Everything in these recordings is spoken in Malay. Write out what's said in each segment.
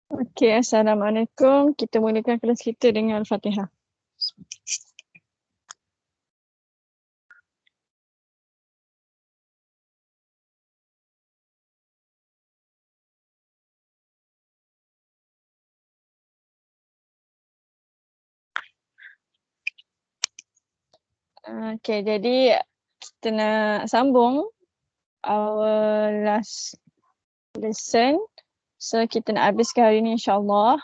Okey, Assalamualaikum. Kita mulakan kelas kita dengan Al-Fatihah. Okey, jadi kita nak sambung our last lesson. So, kita nak habiskan hari ni insyaAllah.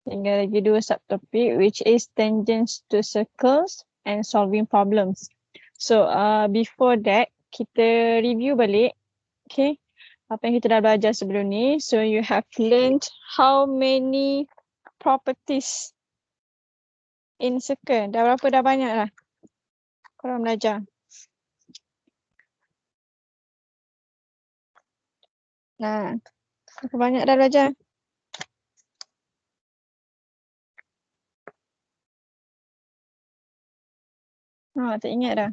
Tinggal lagi 2 subtopik, which is tangents to circles and solving problems. So, before that, kita review balik. Okay, apa yang kita dah belajar sebelum ni. So, you have learned how many properties in circle. Dah banyak lah korang belajar. Nah, berapa banyak dah belajar? Tak ingat dah.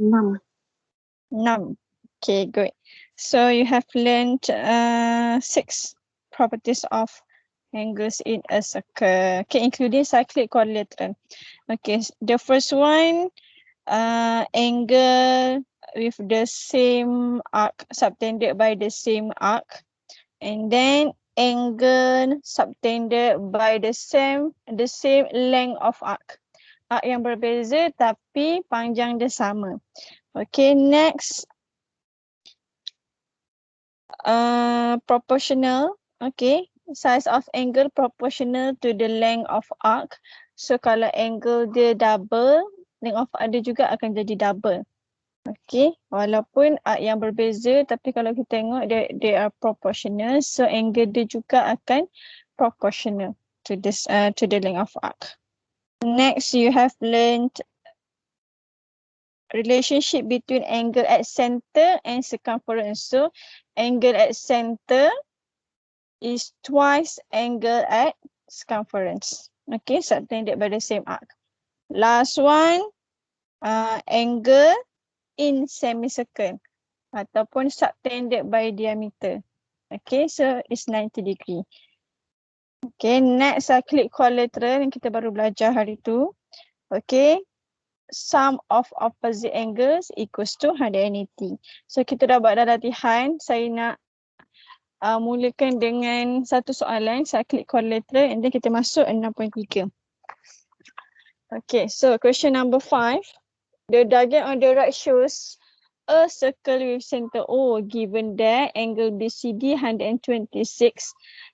6. 6. Okay, good. So you have learned 6 properties of angles in a circle. Okay, including cyclic quadrilateral. Okay, the first one, angle with the same arc, subtended by the same arc. And then angle subtended by the same length of arc. Arc yang berbeza tapi panjang dia sama. Okay, next. Proportional. Okay, size of angle proportional to the length of arc. So kalau angle dia double, length of arc dia juga akan jadi double. Okay, walaupun arc yang berbeza, tapi kalau kita tengok they are proportional, so angle dia juga akan proportional to this to the length of arc. Next, you have learned relationship between angle at center and circumference. So angle at center is twice angle at circumference. Okay, subtended by the same arc. Last one, angle in semicircle ataupun subtended by diameter. Okay, so it's 90 degree. Okay, next cyclic quadrilateral yang kita baru belajar hari tu. Okay, sum of opposite angles equals to 180. So kita dah buat dah latihan. Saya nak mulakan dengan satu soalan cyclic quadrilateral and then kita masuk 6.3. Okay, so question number 5. The diagram on the right shows a circle with center O given that angle BCD 126,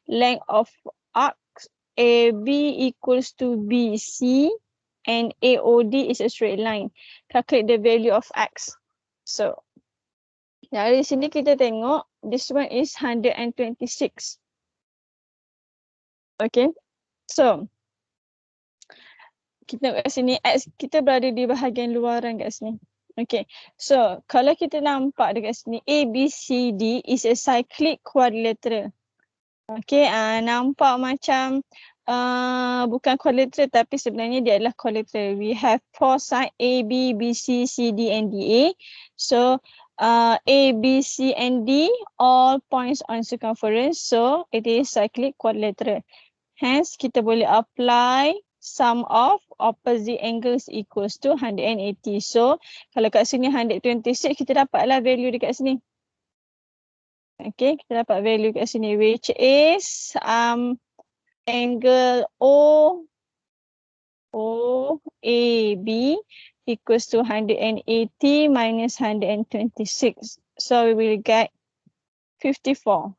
length of arc AB equals to BC and AOD is a straight line. Calculate the value of X. So, dari sini kita tengok this one is 126. Okay, so kita tengok kat sini, X kita berada di bahagian luaran kat sini. Okay, so kalau kita nampak dekat sini, ABCD is a cyclic quadrilateral. Okay, nampak macam bukan quadrilateral tapi sebenarnya dia adalah quadrilateral. We have 4 sides A, B, B, C, C, D and D, A. So A, B, C and D all points on circumference. So it is cyclic quadrilateral. Hence kita boleh apply sum of opposite angles equals to 180. So kalau kat sini 126 kita dapatlah value dekat sini. Okay, kita dapat value kat sini which is angle OAB equals to 180 minus 126. So we will get 54.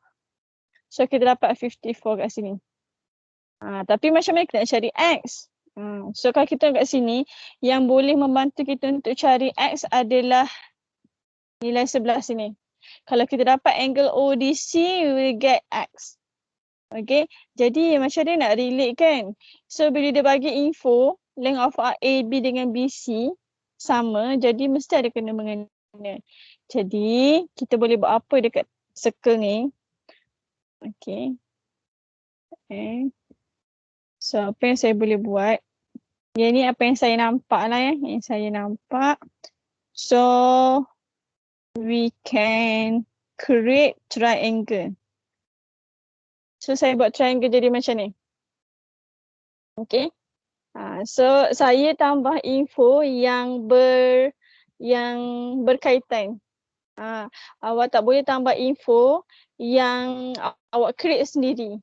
So kita dapat 54 kat sini. Tapi macam mana kita nak cari X? So kalau kita kat sini, yang boleh membantu kita untuk cari X adalah nilai sebelah sini. Kalau kita dapat angle ODC, we will get X. Okay, jadi macam dia nak relate kan? So bila dia bagi info, length of arc AB dengan BC sama, jadi mesti ada kena mengena. Jadi kita boleh buat apa dekat circle ni? Okay. So apa yang saya boleh buat? Yang ni apa yang saya nampak lah ya. Yang saya nampak. So we can create triangle. So saya buat triangle jadi macam ni. Okay. So saya tambah info yang berkaitan. Awak tak boleh tambah info yang awak create sendiri.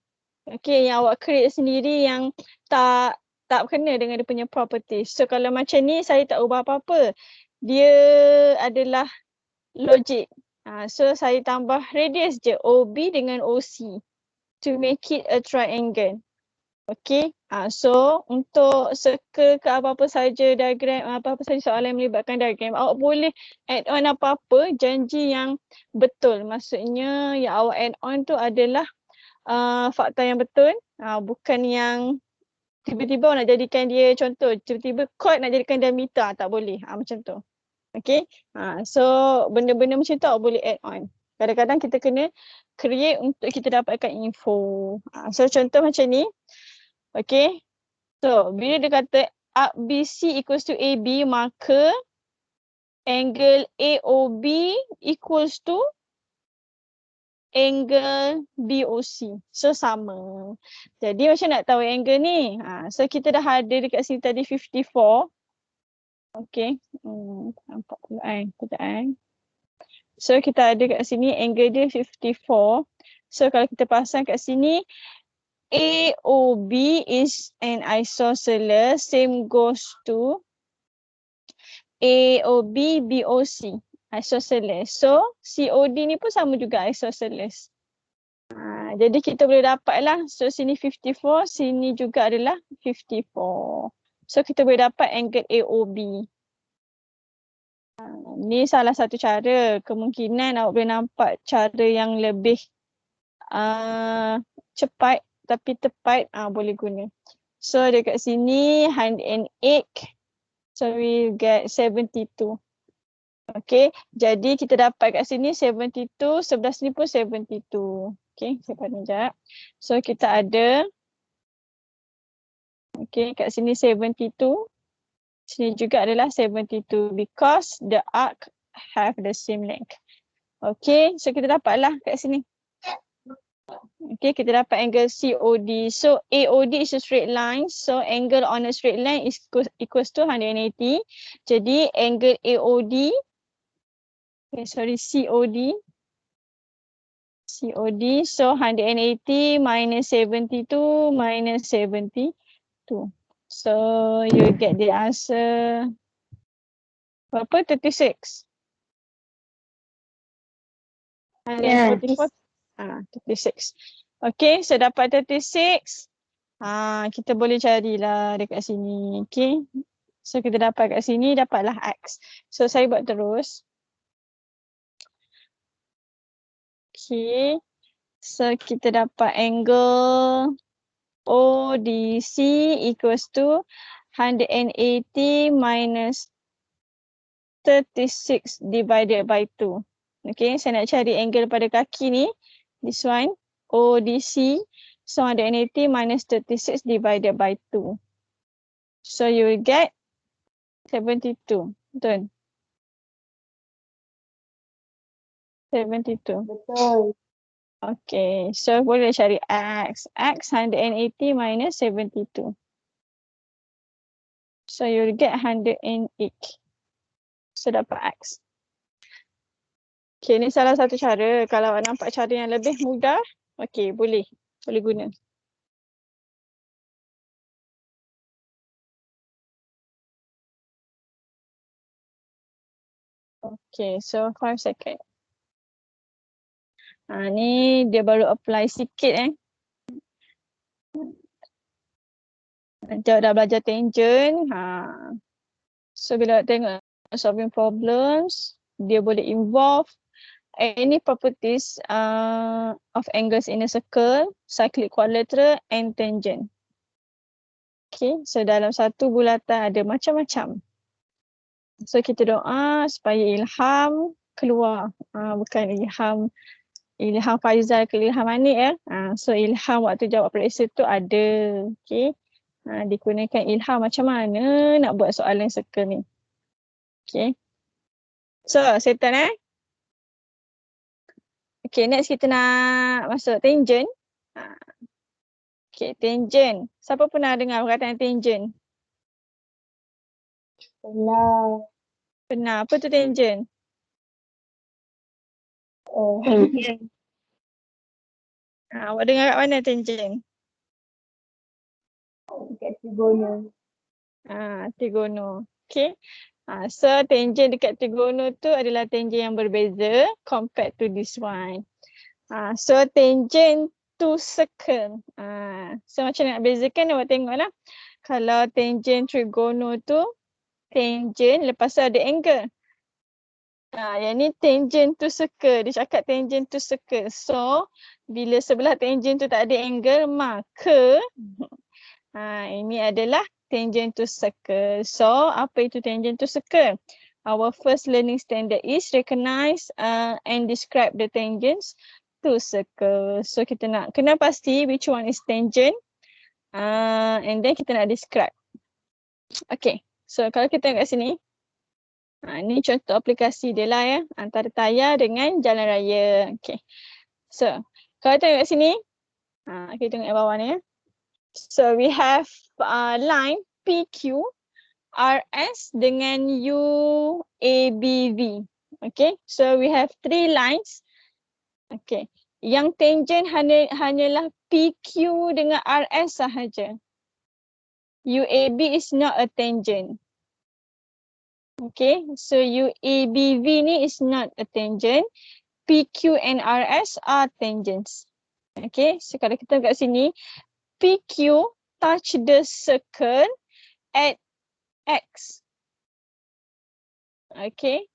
Okay, yang awak create sendiri yang tak kena dengan dia punya property. So kalau macam ni saya tak ubah apa-apa. Dia adalah logik. So saya tambah radius je OB dengan OC to make it a triangle. Okay, so untuk circle ke apa-apa saja diagram, apa-apa saja soalan yang melibatkan diagram, awak boleh add on apa-apa janji yang betul. Maksudnya yang awak add on tu adalah fakta yang betul, bukan yang tiba-tiba awak nak jadikan dia contoh, tiba-tiba chord nak jadikan diameter, tak boleh, macam tu. Okay, so benda-benda macam tu awak boleh add on. Kadang-kadang kita kena create untuk kita dapatkan info. So contoh macam ni. Okay, so bila dia kata BC equals to AB, maka angle AOB equals to angle BOC. So sama. Jadi macam nak tahu angle ni? So kita dah ada dekat sini tadi 54. Okay, nampak pula kejap. So kita ada kat sini angle dia 54. So kalau kita pasang kat sini, AOB is an isosceles, same goes to AOB, BOC, isosceles. So COD ni pun sama juga isosceles. Jadi kita boleh dapat lah. So sini 54, sini juga adalah 54. So kita boleh dapat angle AOB. Ni salah satu cara. Kemungkinan awak boleh nampak cara yang lebih cepat tapi tepat, boleh guna. So dekat sini 108. So we get 72. Okay, jadi kita dapat kat sini 72, sebelah sini pun 72. Okay, saya pandang sekejap. So kita ada, okay, kat sini 72. Sini juga adalah 72 because the arc have the same length. Okay, so kita dapatlah kat sini. Okay, kita dapat angle COD. So AOD is a straight line. So angle on a straight line is equals to 180. Jadi angle AOD, COD. So 180 minus 72 minus 72. So you get the answer. Berapa? 36. 144. 36. Okay, so dapat 36. Kita boleh carilah dekat sini. Okay. So kita dapat kat sini, dapatlah X. So saya buat terus. Okay. So kita dapat angle ODC equals to 180 minus 36 divided by 2. Okay, saya nak cari angle pada kaki ni. This one, ODC. So 180 minus 36 divided by 2. So you will get 72. Betul? 72. Betul. Okay, so boleh cari X. X 180 minus 72. So you will get 108. So dapat X. Okay, ni salah satu cara. Kalau awak nampak cara yang lebih mudah, okay, boleh guna. Okay, so 5 second. Ni dia baru apply sikit Dia dah belajar tangent. So bila tengok solving problems, dia boleh involve any properties of angles in a circle, cyclic quadrilateral and tangent. Okay, so dalam satu bulatan ada macam-macam. So kita doa supaya Ilham keluar. Bukan Ilham Faizal ke Ilham Anik . So Ilham waktu jawab periksa tu ada. Okay. Digunakan Ilham macam mana nak buat soalan circle ni. Okay. So settle Okay, next kita nak masuk tangent. Okay, tangent. Siapa pernah dengar perkataan tangent? Pernah. Pernah. Apa tu tangent? Awak dengar kat mana tangent? Dekat Trigono. Trigono. Okay. So tangent dekat trigono tu adalah tangent yang berbeza compared to this one. So tangent to circle. So macam nak bezakan, awak tengoklah. Kalau tangent trigono tu tangent lepas tu ada angle. Yang ni tangent to circle. Dia cakap tangent to circle. So bila sebelah tangent tu tak ada angle, maka ini adalah tangent to circle. So apa itu tangent to circle? Our first learning standard is recognize and describe the tangents to circle. So kita nak kena pasti which one is tangent and then kita nak describe. Okay, so kalau kita tengok kat sini, ni contoh aplikasi dia lah ya, antara tayar dengan jalan raya. Okay, so kalau tengok kat sini, kita tengok kat bawah ni ya. So we have line PQ, RS dengan UABV. Okay, so we have 3 lines. Okay, yang tangent hanyalah PQ dengan RS sahaja. UAB is not a tangent. Okay, so UABV ni is not a tangent. PQ and RS are tangents. Okay, so kalau kita kat sini, PQ touch the circle at X. Okay.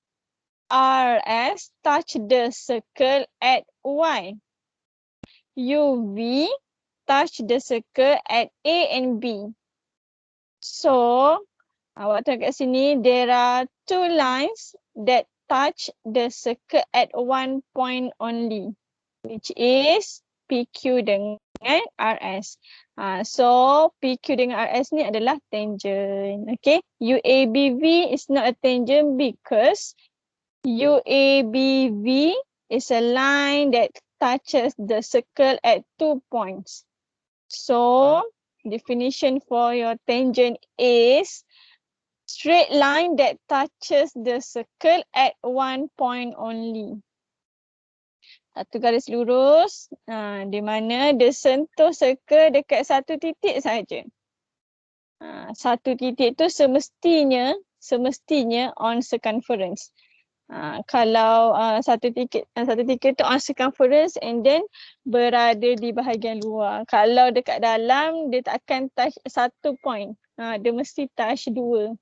RS touch the circle at Y. UV touch the circle at A and B. So, awak tengok kat sini, there are 2 lines that touch the circle at one point only, which is PQ dengan RS. So PQ dengan RS ni adalah tangent. Okay. UABV is not a tangent because UABV is a line that touches the circle at 2 points. So definition for your tangent is straight line that touches the circle at one point only. Satu garis lurus di mana dia sentuh circle dekat satu titik sahaja. Satu titik tu semestinya on circumference. Kalau satu titik tu on circumference and then berada di bahagian luar. Kalau dekat dalam dia tak akan touch satu point. Dia mesti touch 2.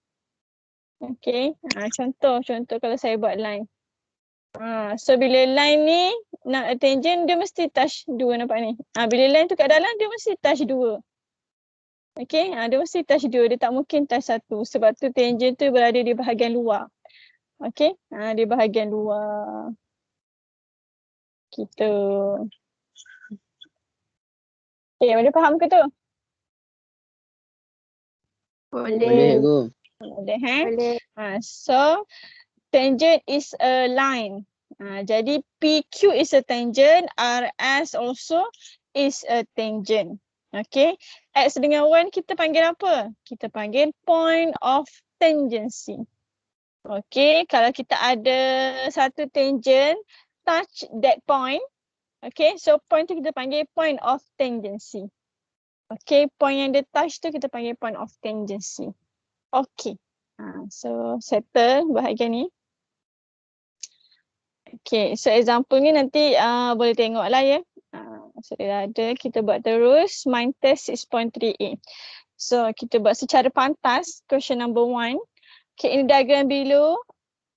Okay. Contoh kalau saya buat line. So bila line ni nak tangent, dia mesti touch 2, nampak ni. Bila line tu kat dalam, dia mesti touch 2. Okay, dia mesti touch 2, dia tak mungkin touch 1. Sebab tu tangent tu berada di bahagian luar. Okay, di bahagian luar. Gitu. Okay, boleh faham ke tu? Boleh. Boleh, Boleh. So tangent is a line. Jadi PQ is a tangent, RS also is a tangent. Okay, X dengan Y kita panggil apa? Kita panggil point of tangency. Okay, kalau kita ada satu tangent touch that point, okay, so point tu kita panggil point of tangency. Okay, point yang dia touch tu kita panggil point of tangency. Okay, so settle bahagian ni. Okay, so example ni nanti boleh tengok lah ya. So dah ada, kita buat terus. Mind test 6.3a. So kita buat secara pantas, question number 1. Okay, in the diagram below,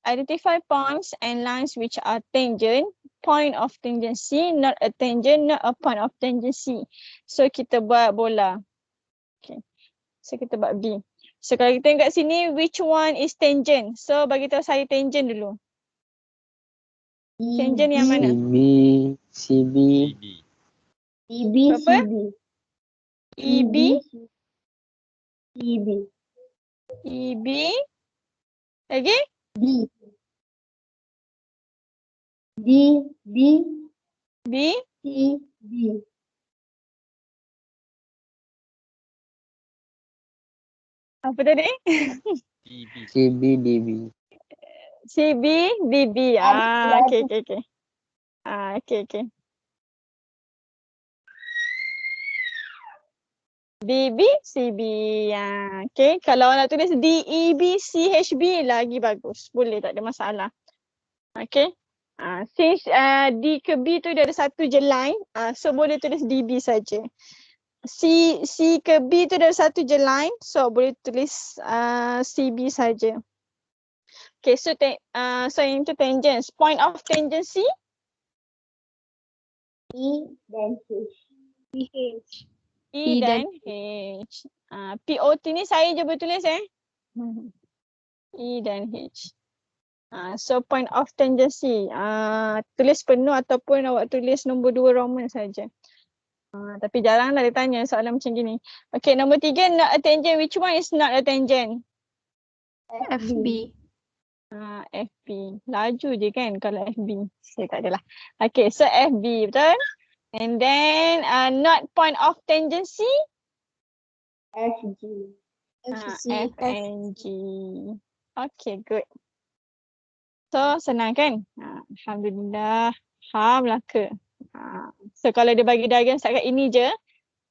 identify points and lines which are tangent, point of tangency, not a tangent, not a point of tangency. So kita buat bola. Okay, so kita buat B. So kalau kita tengok kat sini, which one is tangent? So bagi tahu saya tangent dulu. Tangent yang mana? CB. Apa? EB? EB? Lagi? B? Apa tadi? CB, DB. CB, DB. Ada. Okay, okay, okay. Okay, okay. DB, CB. Okay, kalau nak tulis DEB, CHB lagi bagus. Boleh, tak ada masalah. Okay. Since D ke B tu dia ada satu je line, so boleh tulis DB saja. C ke B tu ada satu je line, so boleh tulis CB saja. Okay, so yang tu tangents. Point of tangency? E dan H. E dan H. POT ni saya je boleh tulis E dan H. So point of tangency. Tulis penuh ataupun awak tulis nombor 2 Roman saja. Tapi jaranglah dia tanya soalan macam gini. Okay, nombor 3, not a tangent. Which one is not a tangent? FB. FB. Laju je kan kalau FB. Tak adalah. Okay, so FB, betul? And then not point of tangency? FG. F and G. Okay, good. So, senang kan? Alhamdulillah. Faham lah ke? So, kalau dia bagi diagram setakat ini je,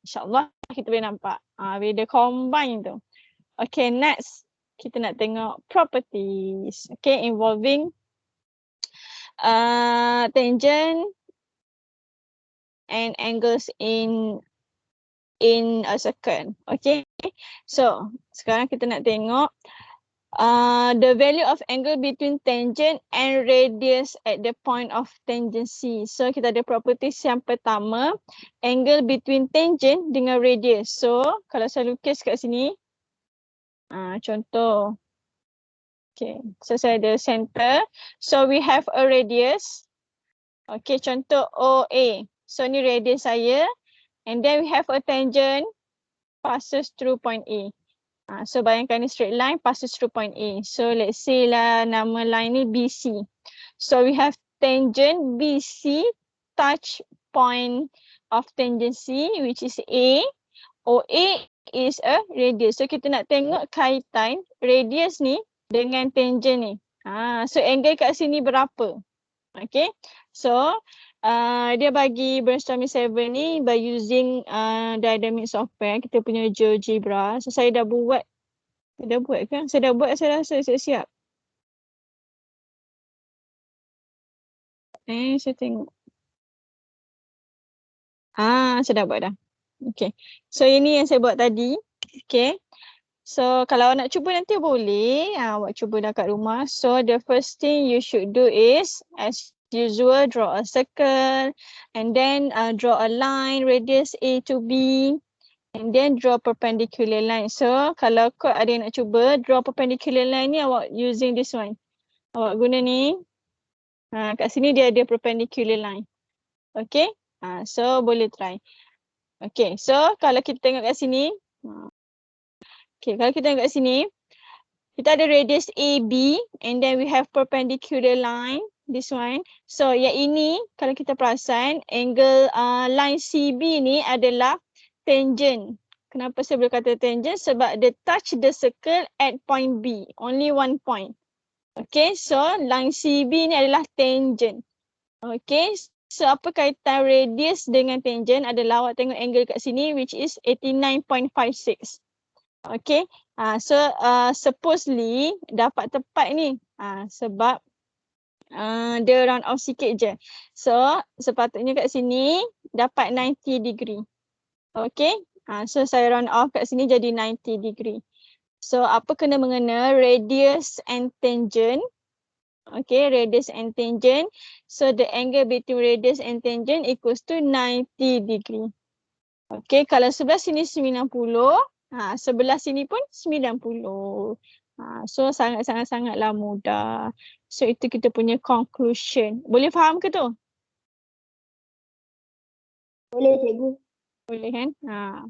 InsyaAllah kita boleh nampak. Bila dia combine tu. Okay, next. Kita nak tengok properties. Okay, involving tangent and angles in a circle. Okay. So, sekarang kita nak tengok the value of angle between tangent and radius at the point of tangency. So, kita ada properties yang pertama, angle between tangent dengan radius. So, kalau saya lukis kat sini, contoh. Okay, so saya ada center. So, we have a radius. Okay, contoh OA. So, ni radius saya. And then we have a tangent passes through point A. So bayangkan ni straight line passes through point A. So let's say lah nama line ni BC. So we have tangent BC touch point of tangency which is A. OA is a radius. So kita nak tengok kaitan radius ni dengan tangent ni. So angle kat sini berapa? Okay. So dia bagi brainstorming 7 ni by using dynamic software, kita punya GeoGebra. So saya dah buat. Saya dah buat kan? Saya dah buat, saya rasa saya siap. Saya tengok. Saya dah buat dah. Okay. So ini yang saya buat tadi. Okay. So kalau nak cuba nanti boleh. Awak cuba dah kat rumah. So the first thing you should do is as usual, draw a circle and then draw a line radius A to B and then draw perpendicular line. So kalau kau ada yang nak cuba draw perpendicular line ni, awak using this one. Awak guna ni. Kat sini dia ada perpendicular line. Okay. So boleh try. Okay. So kalau kita tengok kat sini. Okay. Kalau kita tengok kat sini. Kita ada radius AB and then we have perpendicular line. This one. So yang ini kalau kita perasan angle line CB ni adalah tangent. Kenapa saya boleh kata tangent? Sebab dia touch the circle at point B. Only one point. Okay. So line CB ni adalah tangent. Okay. So apa kaitan radius dengan tangent adalah awak tengok angle kat sini which is 89.56. Okay. So supposedly dapat tepat ni. Sebab dia round off sikit je. So sepatutnya kat sini dapat 90 degree. Okay. So saya round off kat sini jadi 90 degree. So apa kena mengena radius and tangent. Okay, radius and tangent. So the angle between radius and tangent equals to 90 degree. Okay, kalau sebelah sini 90. Sebelah sini pun 90. So sangat-sangatlah mudah. So itu kita punya conclusion. Boleh faham ke tu? Boleh, cikgu. Boleh kan?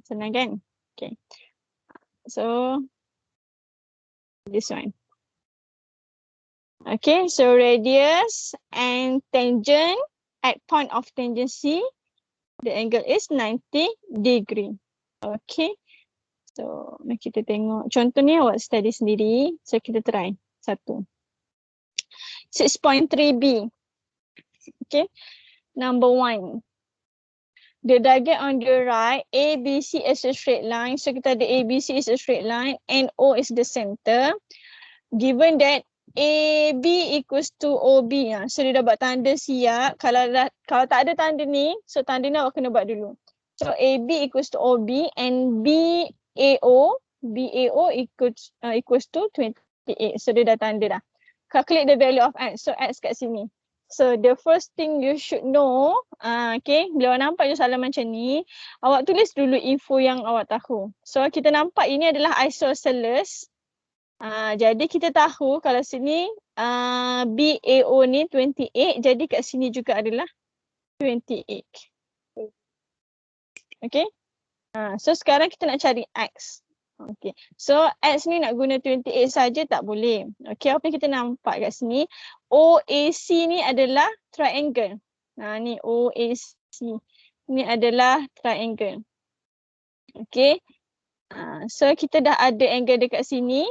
Senang kan? Okay. So this one. Okay, so radius and tangent at point of tangency, the angle is 90 degree. Okay. So, mari kita tengok. Contoh ni awak study sendiri. So, kita try. 1. 6.3b. Okay. Number 1. The diagram on the right, ABC is a straight line. So, kita ada ABC is a straight line and O is the center. Given that AB equals to OB. So, dia dah buat tanda siap. Kalau tak ada tanda ni, so tanda ni awak kena buat dulu. So, AB equals to OB and BAO equals to 28. So, dia dah tanda dah. Calculate the value of X. So, X kat sini. So, the first thing you should know, okay, bila awak nampak je soalan macam ni, awak tulis dulu info yang awak tahu. So, kita nampak ini adalah isosceles. Jadi, kita tahu kalau sini BAO ni 28, jadi kat sini juga adalah 28. Okay. So, sekarang kita nak cari X. Okay. So, X ni nak guna 28 saja tak boleh. Okay, apa yang kita nampak kat sini, OAC ni adalah triangle. Ni OAC. Ni adalah triangle. Okay. So, kita dah ada angle dekat sini,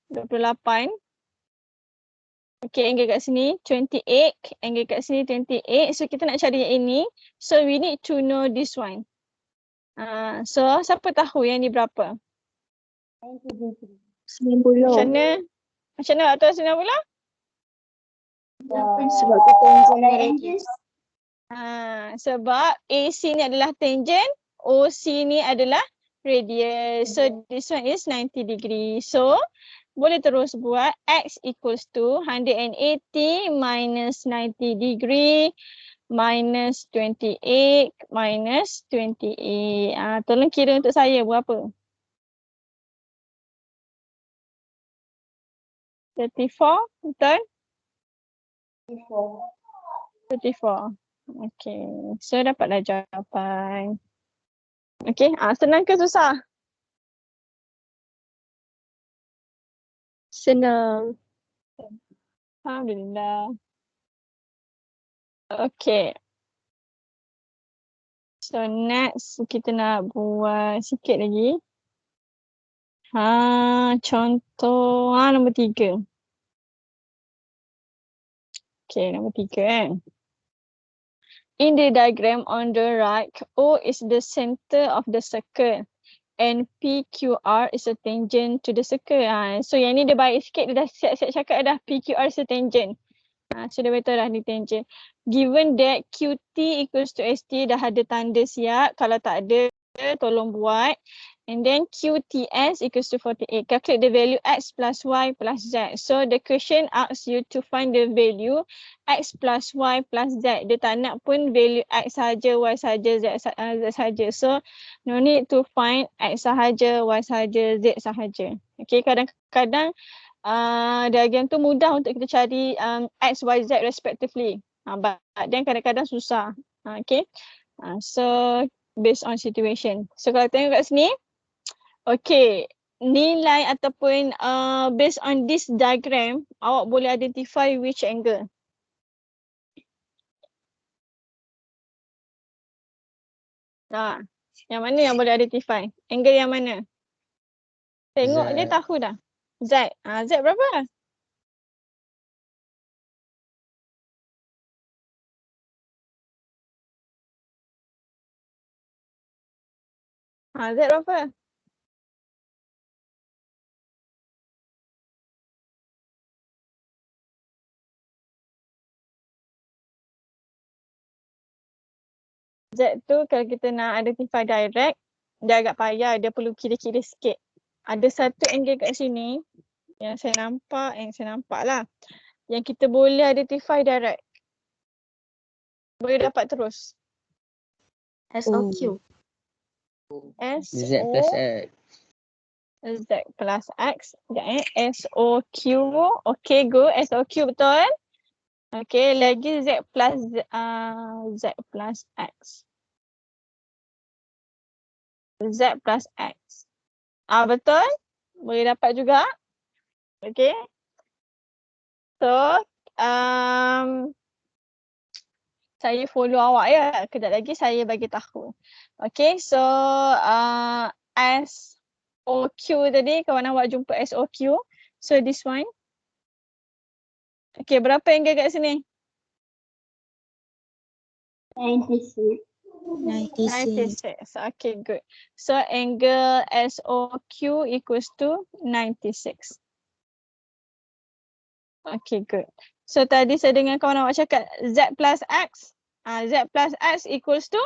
28. Okay, angle kat sini 28. Angle kat sini 28. So, kita nak cari yang ini. So, we need to know this one. So, siapa tahu yang ni berapa? 90. Macam mana awak tahu 90? Sebab kita angles. Sebab AC ni adalah tangent, OC ni adalah radius. So this one is 90 degree. So boleh terus buat X equals to 180 minus 90 degree minus 28 minus 28. Tolong kira untuk saya berapa? 34, betul? 34. Okay. So dapatlah jawapan. Okay. Senang ke susah? Senang. Alhamdulillah. Okay. So next kita nak buat sikit lagi. Contoh nombor 3. Okay, nombor 3 In the diagram on the right, O is the center of the circle and PQR is a tangent to the circle. So yang ni dia baik sikit, dia dah siap-siap cakap dah PQR is a tangent. So dia betul dah ni tangent. Given that QT equals to ST, dah ada tanda siap. Kalau tak ada, tolong buat. And then QTS equals to 48. Calculate the value X plus Y plus Z. So the question asks you to find the value X plus Y plus Z. Dia tak nak pun value X sahaja, Y sahaja, Z sahaja. So no need to find X sahaja, Y sahaja, Z sahaja. Okay, kadang-kadang diagram tu mudah untuk kita cari X, Y, Z respectively. But then kadang-kadang susah. Okay. So based on situation. So kalau tengok kat sini, okay, nilai ataupun based on this diagram, awak boleh identify which angle. Yang mana yang boleh identify? Angle yang mana? Tengok Z. dia tahu dah. Z. Z berapa? Z berapa? Z tu kalau kita nak identify direct, dia agak payah, dia perlu kira-kira sikit. Ada satu angle kat sini yang saya nampak lah. Yang kita boleh identify direct. Boleh dapat terus. SOQ. Z plus X. Z plus X. SOQ. Okay, good. SOQ betul. Okay, lagi Z plus X. Z plus X. Betul. Boleh dapat juga. Okay. So, saya follow awak ya. Kejap lagi saya bagi tahu. Okay, so as SOQ tadi, kawan awak jumpa SOQ. So this one. Okay, berapa angle kat sini? 96. 96. Okay, good. So angle SOQ equals to 96. Okay, good. So tadi saya dengar kawan awak cakap Z plus X. Z plus X equals to?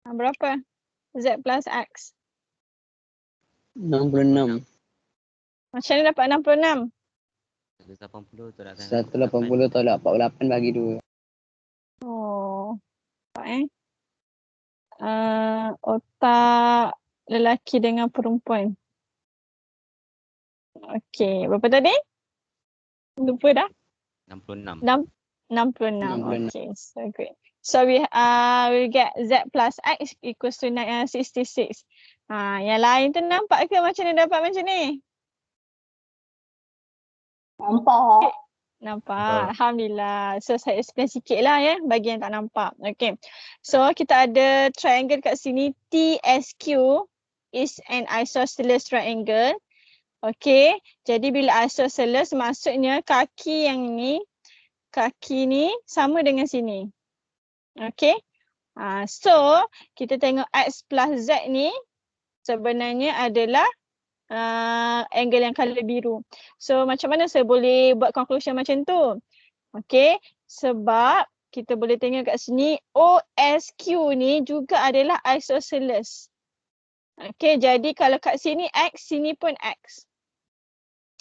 Berapa? Z plus X. 66. Macam mana dapat 66? 180 tolakkan 180 tolak 48 bagi 2. Oh, nampak otak lelaki dengan perempuan. Okay, berapa tadi? Lupa dah. 66. 66. Okay, so great. So we get Z plus X equals to 66. Yang lain tu nampak ke macam mana dapat macam ni? Nampak. Nampak. Alhamdulillah. So saya explain sikit lah ya bagi yang tak nampak. Okay. So kita ada triangle kat sini. TSQ is an isosceles triangle. Okay. Jadi bila isosceles maksudnya kaki ni sama dengan sini. Okay. So kita tengok X plus Z ni sebenarnya adalah angle yang colour biru. So macam mana saya boleh buat conclusion macam tu? Okay, sebab kita boleh tengok kat sini OSQ ni juga adalah isosceles. Okay, jadi kalau kat sini X, sini pun X.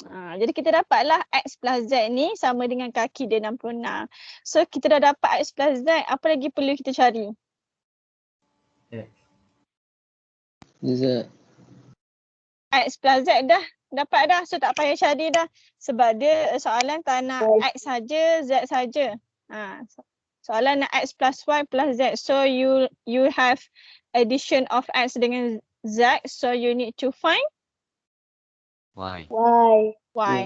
Jadi kita dapatlah X plus Z ni sama dengan kaki dia 66. So kita dah dapat X plus Z, apa lagi perlu kita cari? Z. X plus Z dah dapat dah. So tak payah cari dah. Sebab dia soalan tak nak X saja, Z saja. Soalan nak X plus Y plus Z. So you have addition of X dengan Z. So you need to find Y. Y.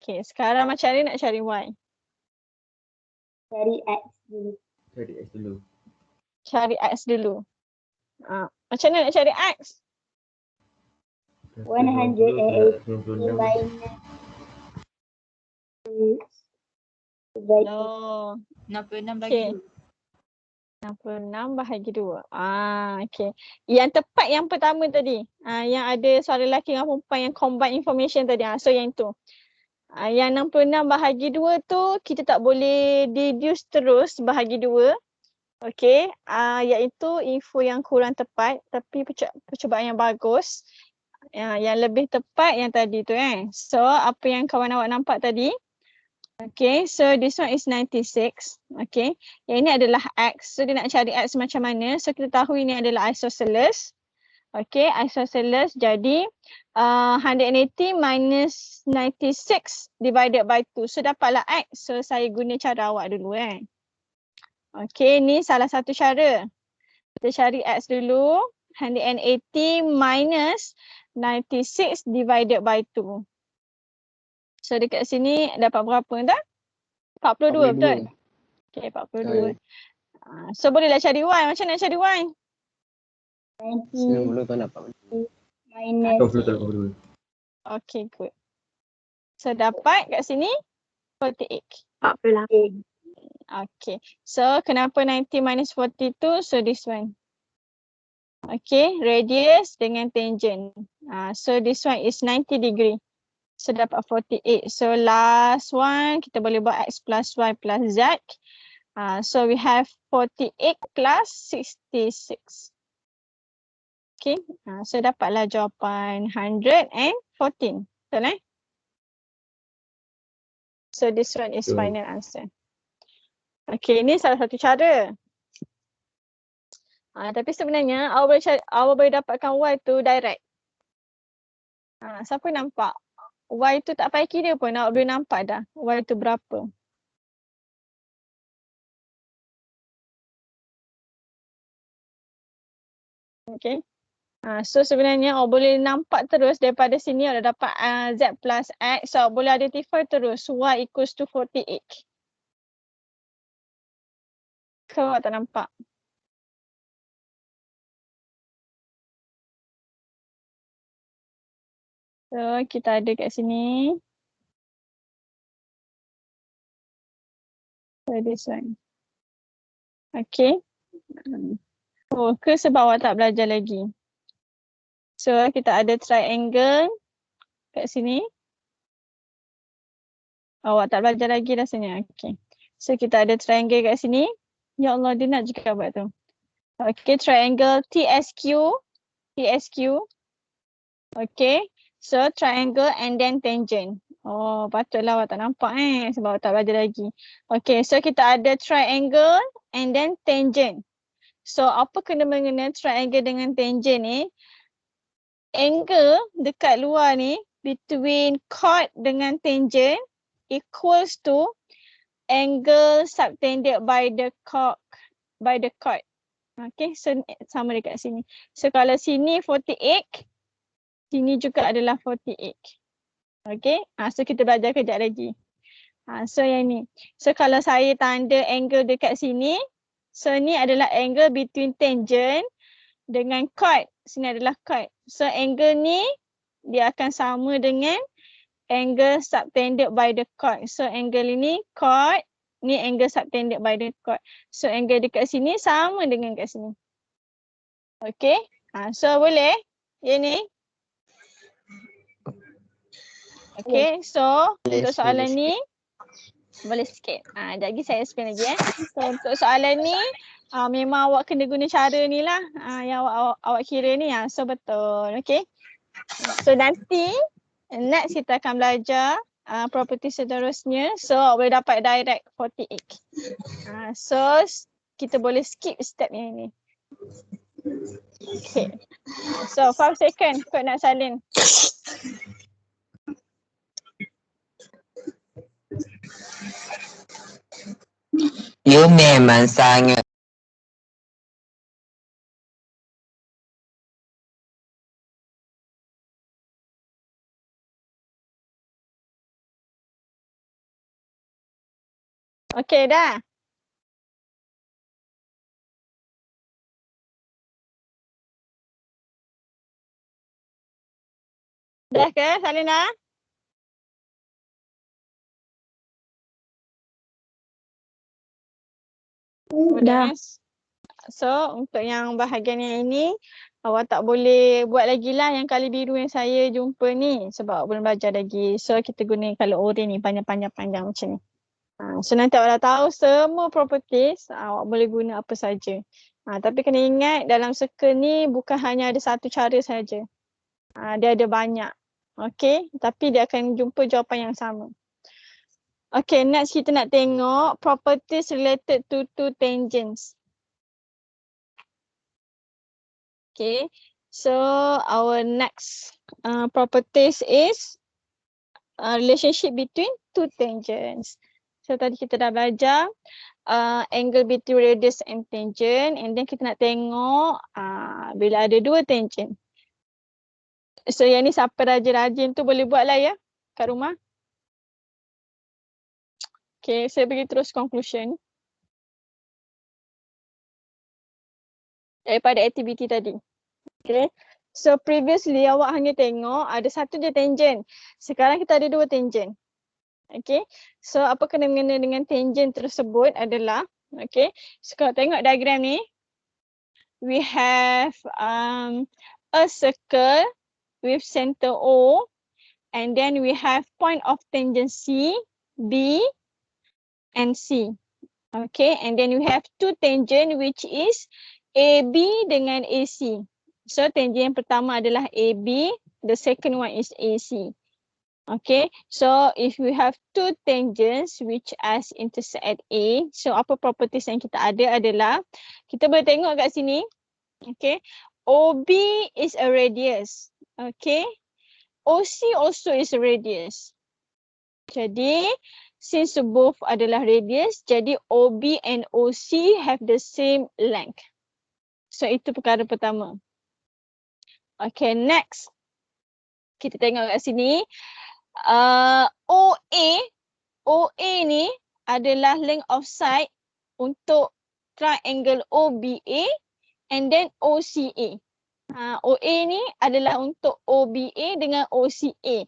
Okay, sekarang macam ni nak cari Y. Cari X dulu. Cari X dulu. Macam mana nak cari X? 180 minus 6. No. 66 Okay. 66 bahagi 2. Okay. Yang tepat yang pertama tadi. Yang ada soalan lelaki dengan perempuan yang combine information tadi. So yang tu. Yang 66 bahagi 2 tu kita tak boleh deduce terus bahagi 2. Okay. Iaitu info yang kurang tepat tapi percubaan yang bagus. Yang lebih tepat yang tadi tu So apa yang kawan awak nampak tadi. Okay, so this one is 96. Okay, yang ini adalah X. So dia nak cari X macam mana. So kita tahu ini adalah isosceles. Okay, isosceles. Jadi 180 minus 96 divided by 2. So dapatlah X. So saya guna cara awak dulu Okay, ni salah satu cara. Kita cari X dulu. 180 minus 96 divided by 2. So dekat sini dapat berapa dah? 42 betul? Okay, 42. So bolehlah cari Y. Macam mana nak cari Y? 90 90 tolak 48. minus Okay, good. So dapat kat sini 48. 48. Okay. So kenapa 90 minus 42? So this one. Okay, radius dengan tangent. So this one is 90 degree. So dapat 48. So last one kita boleh buat X plus Y plus Z. So we have 48 plus 66. Okay. So dapatlah jawapan 114. Betul So this one is final answer. Okay, ini salah satu cara. Tapi sebenarnya awak boleh dapatkan Y tu direct. Siapa nampak? Y tu tak payah kira pun awak boleh nampak dah Y tu berapa. Okay. So sebenarnya awak boleh nampak terus daripada sini awak dah dapat Z plus X. So awak boleh identify terus Y equals to 48. Kau awak tak nampak? So kita ada kat sini. So this one. Okay. Oh, ke sebab awak tak belajar lagi? So kita ada triangle kat sini. Awak tak belajar lagi rasanya. Okay. So kita ada triangle kat sini. Ya Allah, dia nak juga buat tu. Okay, triangle TSQ. TSQ. Okay. So triangle and then tangent. Oh, patutlah awak tak nampak sebab awak tak belajar lagi. Okay, so kita ada triangle and then tangent. So apa kena mengena triangle dengan tangent ni? Angle dekat luar ni between chord dengan tangent equals to angle subtended by the chord. Okay, so sama dekat sini. So kalau sini 48, sini juga adalah 48. Okay, so kita belajar kejap lagi. So yang ni. So kalau saya tanda angle dekat sini, so ni adalah angle between tangent dengan chord. Sini adalah chord. So angle ni dia akan sama dengan angle subtended by the chord. So angle ini chord, ni angle subtended by the chord. So angle dekat sini sama dengan kat sini. Okay. So boleh? Yang ni. Okay, so untuk soalan ni boleh sikit. Sekejap lagi saya explain lagi So untuk soalan ni memang awak kena guna cara ni lah yang awak kira ni. So betul. Okay. So nanti next kita akan belajar property seterusnya. So awak boleh dapat direct 48. So kita boleh skip step yang ni. Okay. So 5 second kot nak salin. You memang sangat Okay dah. Dah ke salin dah? Dah. So untuk yang bahagian yang ini awak tak boleh buat lagi lah yang kali biru yang saya jumpa ni sebab belum belajar lagi. So kita guna kalau oranye ni panjang-panjang macam ni. So nanti awak dah tahu semua properties awak boleh guna apa saja. Tapi kena ingat dalam circle ni bukan hanya ada satu cara saja. Dia ada banyak. Okay, tapi dia akan jumpa jawapan yang sama. Okay, next kita nak tengok properties related to two tangents. Okay, so our next properties is relationship between two tangents. So tadi kita dah belajar angle between radius and tangent, and then kita nak tengok bila ada dua tangent. So yang ni siapa rajin-rajin tu boleh buat lah ya kat rumah. Okay, saya pergi terus conclusion daripada aktiviti tadi. Okay, so previously awak hanya tengok ada satu je tangent. Sekarang kita ada dua tangent. Okay, so apa kena mengena dengan tangent tersebut adalah, okay, so kalau tengok diagram ni, we have a circle with center O, and then we have point of tangency B and C. Okay, and then we have two tangent which is AB dengan AC. So tangent yang pertama adalah AB, the second one is AC. Okay, so if we have two tangents which as intersect at A, so apa properties yang kita ada adalah, kita boleh tengok kat sini, okay, OB is a radius, okay, OC also is a radius. Jadi, since both adalah radius, jadi OB and OC have the same length. So itu perkara pertama. Okay, next. Kita tengok kat sini. OA ni adalah length of side untuk triangle OBA and then OCA. OA ni adalah untuk OBA dengan OCA.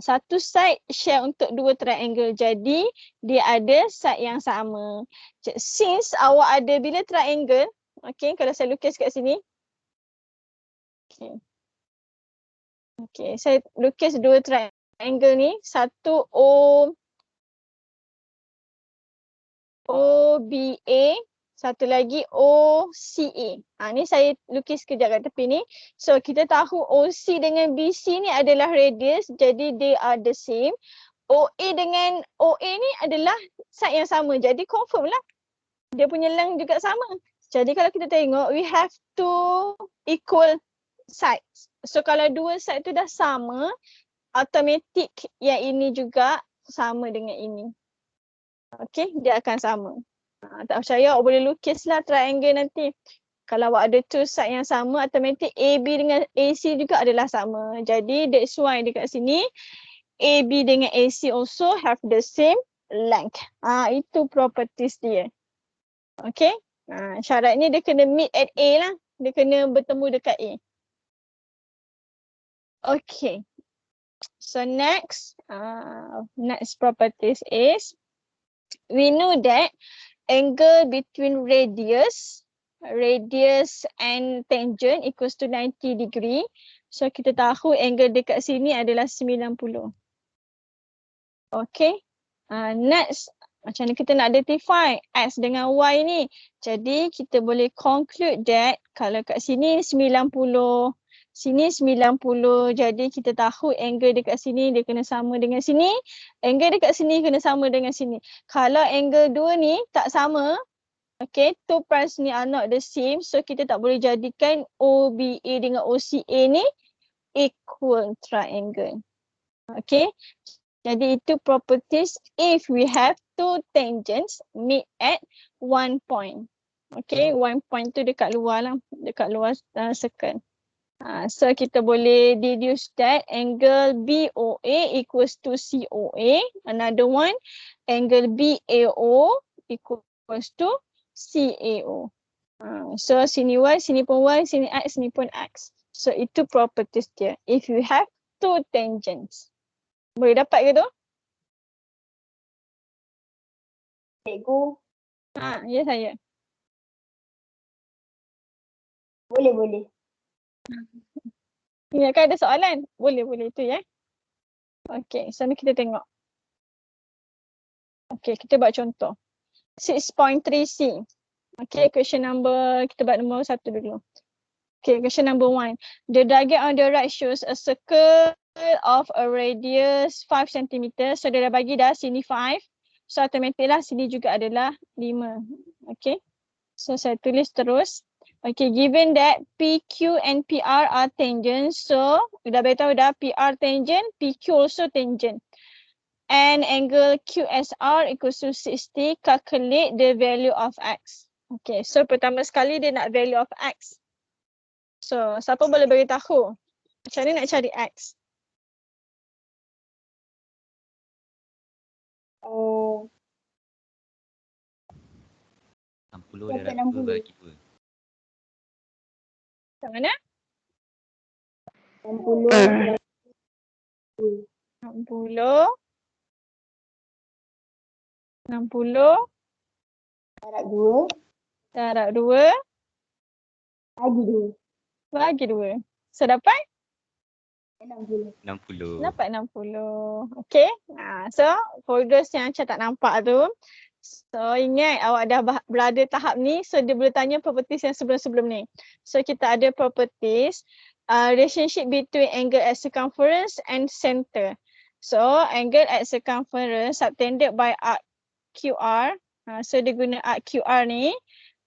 Satu side share untuk dua triangle. Jadi dia ada side yang sama. Since awak ada bila triangle, okay, kalau saya lukis kat sini. Okay, saya lukis dua triangle ni. Satu OBA, satu lagi OCA. Ni saya lukis kejap kat tepi ni. So kita tahu OC dengan BC ni adalah radius, jadi they are the same. OA dengan OA ni adalah side yang sama, jadi confirm lah dia punya length juga sama. Jadi kalau kita tengok, we have two equal sides. So kalau dua side tu dah sama, automatic yang ini juga sama dengan ini. Okay, dia akan sama. Tak percaya, awak boleh lukis lah triangle nanti. Kalau awak ada two side yang sama, automatic AB dengan AC juga adalah sama. Jadi that's why dekat sini, AB dengan AC also have the same length. Itu properties dia. Okay. Syaratnya dia kena meet at A lah. Dia kena bertemu dekat A. Okay. So next properties is, we know that angle between radius and tangent equals to 90 degree. So kita tahu angle dekat sini adalah 90. Okay. Next, macam ni kita nak identify X dengan Y ni. Jadi kita boleh conclude that kalau kat sini 90, sini 90, jadi kita tahu angle dekat sini dia kena sama dengan sini. Angle dekat sini kena sama dengan sini. Kalau angle dua ni tak sama, okay, two primes ni are not the same. So kita tak boleh jadikan OBA dengan OCA ni equal triangle. Okay. Jadi itu properties if we have two tangents meet at one point. Okay, one point tu dekat luar lah, dekat luar circle. So kita boleh deduce that angle BOA equals to COA. Another one, angle BAO equals to CAO. So sini Y, sini pun Y, sini X, sini pun X. So itu properties dia. If you have two tangents. Boleh dapat ke tu? Cikgu, Ya saya. boleh. Ingatkan ada soalan? Boleh itu ya. Okay, so ni kita tengok. Okay, kita buat contoh. 6.3c. Okay, question number, kita buat nombor 1 dulu. Okay, question number 1. The diagram on the right shows a circle of a radius 5 cm. So dia dah bagi dah sini 5. So automatic lah sini juga adalah 5. Okay. So saya tulis terus. Okay, given that PQ and PR are tangent. So dah beritahu dah PR tangent, PQ also tangent. And angle QSR equals to 60. Calculate the value of X. Okay, so pertama sekali dia nak value of X. So siapa boleh beritahu macam ni nak cari X? 60 darab 2 bagi 2. Macam mana? 60 darab 2 bagi 2. bagi 2. So dapat? 60. Dapat 60. Okay. So for those yang macam tak nampak tu. So ingat awak dah berada tahap ni. So dia boleh tanya properties yang sebelum-sebelum ni. So kita ada properties. Relationship between angle at circumference and center. So angle at circumference subtended by arc QR. So dia guna arc QR ni.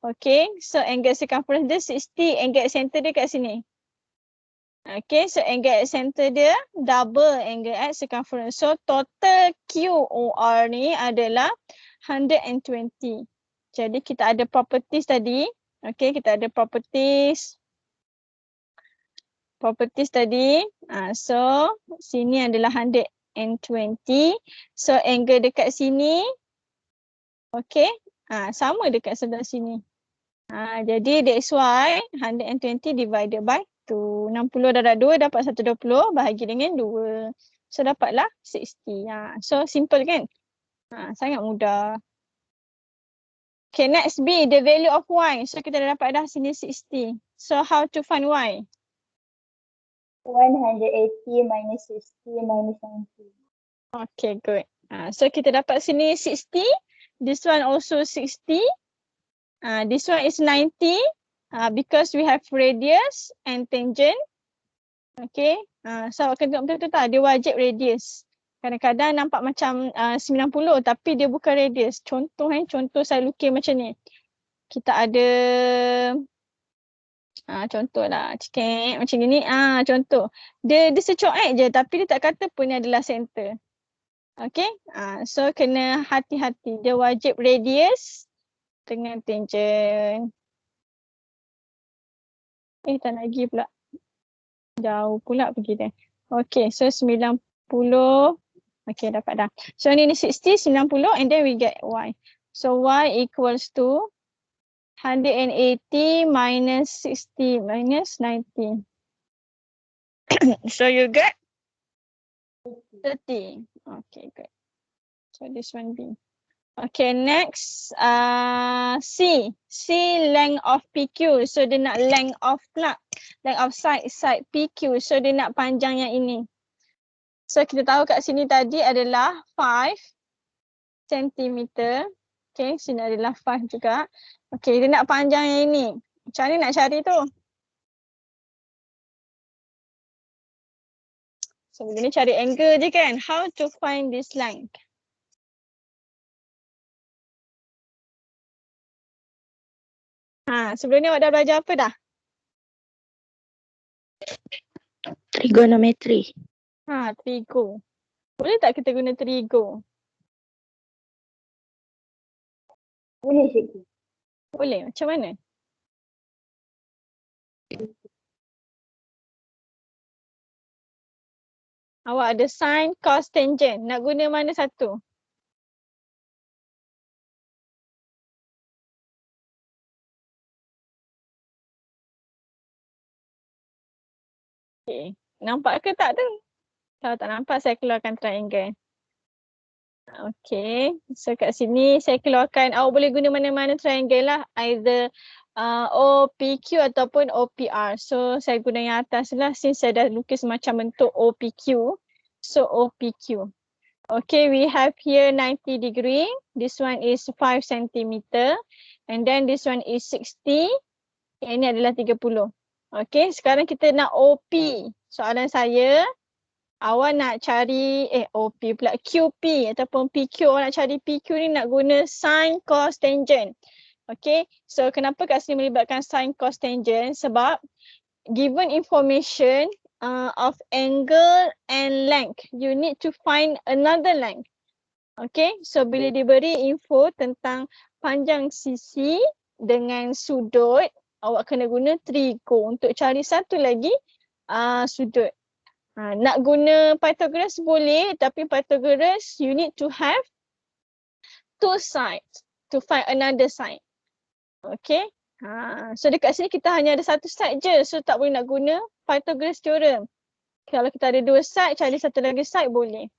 Okay. So angle circumference dia 60. Angle at center dia kat sini. Okay. So angle at center dia double angle at circumference. So total QOR ni adalah 120. Jadi kita ada properties tadi. Okay, kita ada properties. Properties tadi. So sini adalah 120. So angle dekat sini. Okay. Sama dekat sebelah sini. Jadi that's why 120 divided by 1. 60 darab 2 dapat 120 bahagi dengan 2. So dapatlah 60. So simple kan? Sangat mudah. Okay, next B, the value of Y. So kita dah dapat dah sini 60. So how to find Y? 180 minus 60 minus 90. Okay, good. So kita dapat sini 60. This one also 60. This one is 90 because we have radius and tangent. Okay. So awak kena tengok betul-betul tak? Dia wajib radius. Kadang-kadang nampak macam 90 tapi dia bukan radius. Contoh saya lukis macam ni. Kita ada contohlah cekik macam ni. Contoh. Dia secoek je tapi dia tak kata pun ni adalah center. Okay. So kena hati-hati. Dia wajib radius dengan tangent. Tak nak pergi pula. Jauh pula pergi dia. Okay, so 90. Okay, dapat dah. So ni 60, 90 and then we get Y. So Y equals to 180 minus 60 minus 90. So you get 30. Okay, good. So this one B. Okay, next C. C length of PQ. So dia nak length of plug. Length of side PQ. So dia nak panjang yang ini. So kita tahu kat sini tadi adalah 5 cm. Okay, sini adalah 5 juga. Okay, dia nak panjang yang ini. Macam mana nak cari tu? So begini cari angle je kan. How to find this length? Sebelum ni awak dah belajar apa dah? Trigonometry. Trigo. Boleh tak kita guna trigo? Boleh cikgu. Boleh. Macam mana? Awak ada sin, cos, tangent. Nak guna mana satu? Okay. Nampak ke tak tu? Kalau tak nampak, saya keluarkan triangle. Okay. So kat sini saya keluarkan, awak boleh guna mana-mana triangle lah. Either OPQ ataupun OPR. So saya guna yang atas lah since saya dah lukis macam bentuk OPQ. So OPQ. Okay, we have here 90 degree. This one is 5 cm. And then this one is 60. Yang ini adalah 30. Okay, sekarang kita nak OP. Soalan saya, awak nak cari OP pula QP ataupun PQ. Awak nak cari PQ ni nak guna sin, cos, tangent. Okay, so kenapa kat sini melibatkan sin, cos, tangent? Sebab given information of angle and length, you need to find another length. Okay, so bila diberi info tentang panjang sisi dengan sudut, awak kena guna trigo untuk cari satu lagi sudut. Nak guna Pythagoras boleh, tapi Pythagoras you need to have two sides to find another side. Okay. So dekat sini kita hanya ada satu side je, so tak boleh nak guna Pythagoras theorem. Kalau kita ada dua side, cari satu lagi side boleh.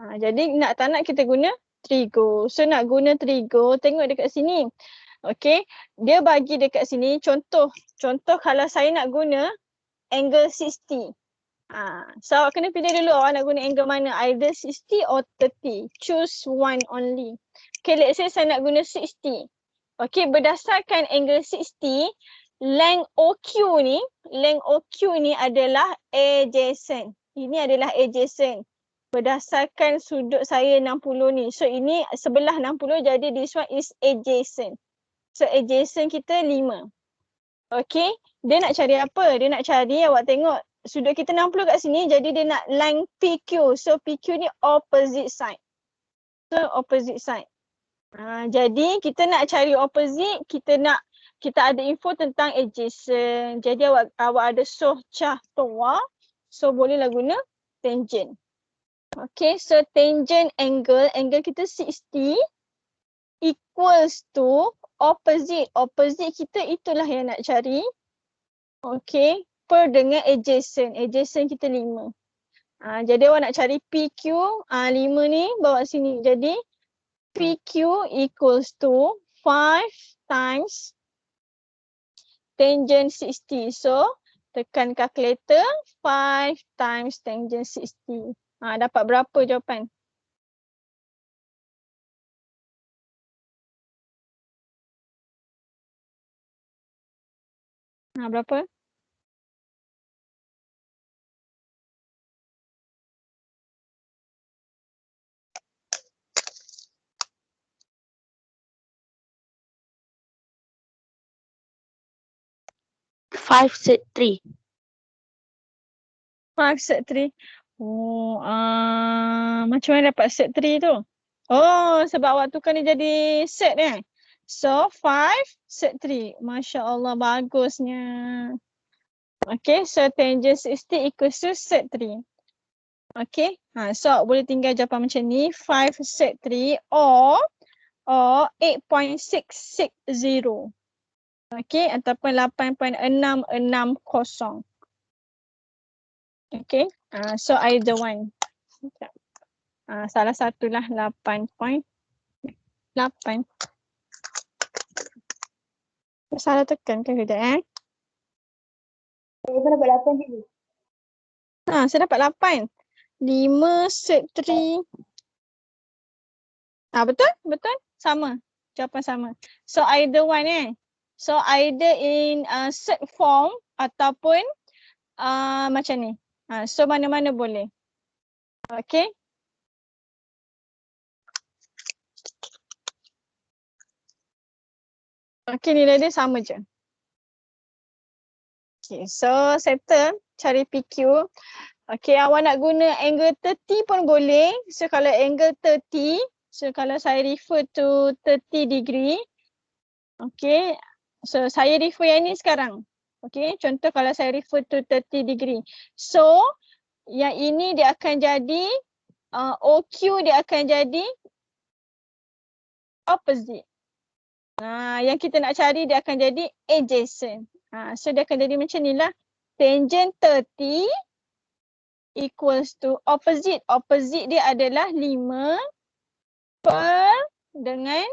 Jadi nak tak nak kita guna trigo. So nak guna trigo, tengok dekat sini. Okay, dia bagi dekat sini contoh kalau saya nak guna angle 60. So awak kena pilih dulu awak nak guna angle mana, either 60 or 30. Choose one only. Okay, let's say saya nak guna 60. Okay, berdasarkan angle 60, length OQ ni adalah adjacent. Ini adalah adjacent. Berdasarkan sudut saya 60 ni. So ini sebelah 60, jadi this one is adjacent. So adjacent kita 5. Okay, dia nak cari apa? Dia nak cari, awak tengok sudut kita 60 kat sini, jadi dia nak length PQ. So PQ ni opposite side. So opposite side. Jadi kita nak cari opposite, kita ada info tentang adjacent. Jadi awak ada soh cah toa. So bolehlah guna tangent. Okay, so tangent angle kita 60 equals to opposite. Opposite kita itulah yang nak cari. Okay, berapa dengan adjacent. Adjacent kita 5. Jadi awak nak cari PQ, 5 ni bawa sini. Jadi PQ equals to 5 times tangent 60. So tekan calculator, 5 times tangent 60. Dapat berapa jawapan? Berapa? Five set 3. 5 set 3. Oh, macam mana dapat set 3 tu? Oh, sebab awak tukar ni jadi set So, 5 set 3. Masya Allah, bagusnya. Okay, so tangent 60 equals to set 3. Okay, so awak boleh tinggal jawapan macam ni. 5 set 3 or 8.660. Okay, ataupun 8.660. Okay, so either one. Salah satulah 8.8. Salah tekan ke tidak Saya pun dapat 8 je. saya dapat 8. 5 set 3. Betul? Betul? Sama. Jawapan sama. So either one So either in set form ataupun macam ni. So mana-mana boleh. Okay. Okay, nilai dia sama je. Okay, so settle. Cari PQ. Okay, awak nak guna angle 30 pun boleh. So kalau angle 30, so kalau saya refer to 30 degree. Okay, so saya refer yang ni sekarang. Okay, contoh kalau saya refer to 30 degree. So, yang ini dia akan jadi, OQ dia akan jadi opposite. Yang kita nak cari dia akan jadi adjacent. So dia akan jadi macam ni lah. Tangent 30 equals to opposite. Opposite dia adalah 5 per dengan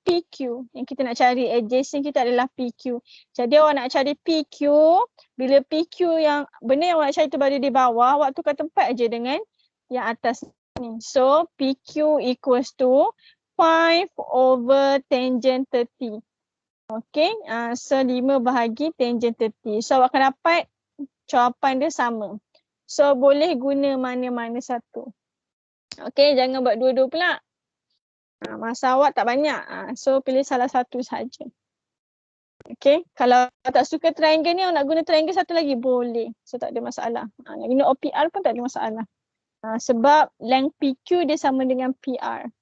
PQ. Yang kita nak cari adjacent kita adalah PQ. Jadi awak nak cari PQ, bila PQ yang benda yang awak nak cari tu berada di bawah, awak tukar tempat aja dengan yang atas ni. So PQ equals to 5 over tangent 30. Okay, so 5 bahagi tangent 30. So awak akan dapat jawapan dia sama. So boleh guna mana-mana satu. Okay, jangan buat dua-dua pula. Masa awak tak banyak. So pilih salah satu saja. Okay, kalau tak suka triangle ni, awak nak guna triangle satu lagi boleh. So tak ada masalah. Nak guna OPR pun tak ada masalah. Sebab length PQ dia sama dengan PR.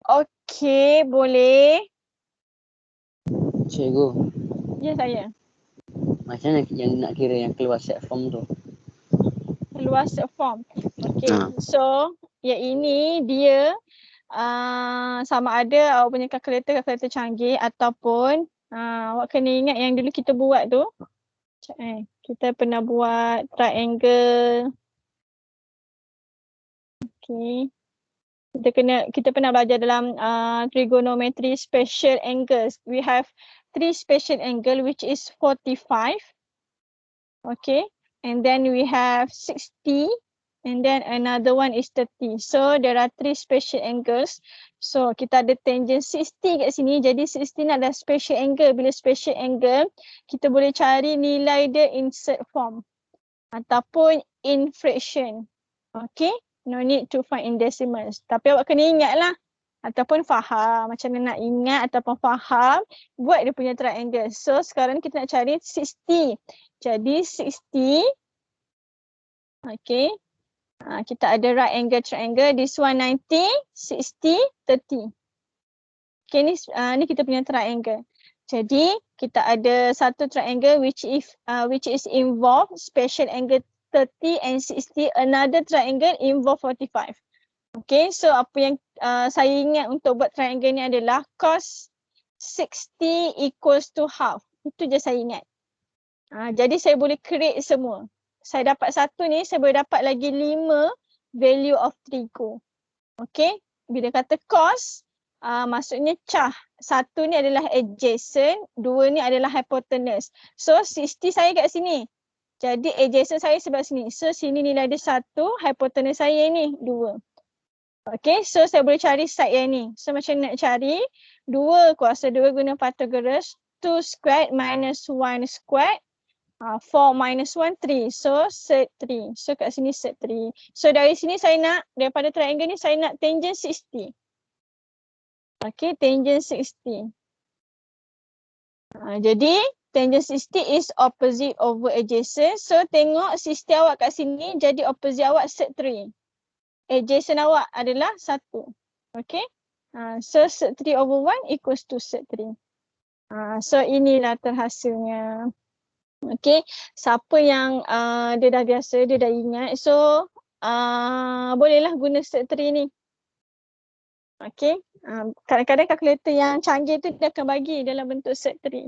Okay, boleh. Cikgu, Ya, saya. macam mana yang nak kira yang keluar set form tu? Keluar set form. Okay, so yang ini dia sama ada awak punya kalkulator canggih ataupun awak kena ingat yang dulu kita buat tu. Kita pernah buat triangle. Okay. Kita pernah belajar dalam trigonometry special angles. We have 3 special angle which is 45. Okay. And then we have 60. And then another one is 30. So there are 3 special angles. So kita ada tangent 60 kat sini. Jadi 60 ni adalah special angle. Bila special angle, kita boleh cari nilai dia in set form. Ataupun in fraction. Okay. No need to find in decimals. Tapi awak kena ingat lah. Ataupun faham. Macam mana nak ingat ataupun faham. Buat dia punya triangle. So sekarang kita nak cari 60. Jadi 60. Okay. Kita ada right angle triangle. This one 90, 60, 30. Okay, ni kita punya triangle. Jadi kita ada satu triangle which is involved special angle 30 and 60. Another triangle involve 45. Okay, so apa yang saya ingat untuk buat triangle ni adalah cos 60 equals to half. Itu je saya ingat. Jadi saya boleh create semua. Saya dapat 1 ni, saya boleh dapat lagi 5 value of trigo. Okay. Bila kata cos, maksudnya cah. 1 ni adalah adjacent, 2 ni adalah hypotenuse. So 60 saya kat sini. Jadi adjacent saya sebelah sini. So sini nilai dia 1, hypotenuse saya ni 2. Okay, so saya boleh cari side yang ni. So macam nak cari 2 kuasa 2 guna Pythagoras. 2 squared minus 1 squared. 4 minus 1, 3. So set 3. So kat sini set 3. So dari sini saya nak, daripada triangle ni saya nak tangent 60. Okay, tangent 60. Jadi tangent 60 is opposite over adjacent. So tengok 60 awak kat sini jadi opposite awak set 3. Adjacent awak adalah 1. Okay. So set 3 over 1 equals to set 3. So inilah terhasilnya. Okay. Siapa yang dia dah biasa, dia dah ingat. So bolehlah guna set 3 ni. Okay. Kadang-kadang kalkulator yang canggih tu dia akan bagi dalam bentuk set 3.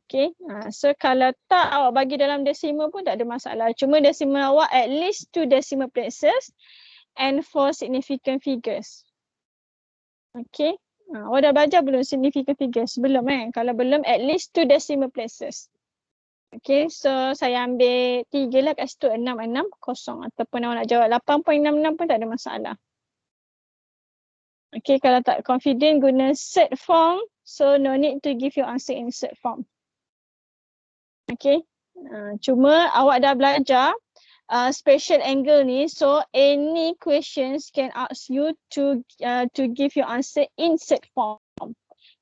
Okay. So kalau tak awak bagi dalam decimal pun tak ada masalah. Cuma decimal awak at least 2 decimal places and 4 significant figures. Okay. Awak dah belajar belum significant figures? Belum Kalau belum at least 2 decimal places. Okay. So saya ambil 3 lah kat situ 660 ataupun awak nak jawab 8.66 pun tak ada masalah. Okay. Kalau tak confident guna set form. So no need to give your answer in set form. Okay. Cuma awak dah belajar special angle ni. So any questions can ask you to give your answer in set form.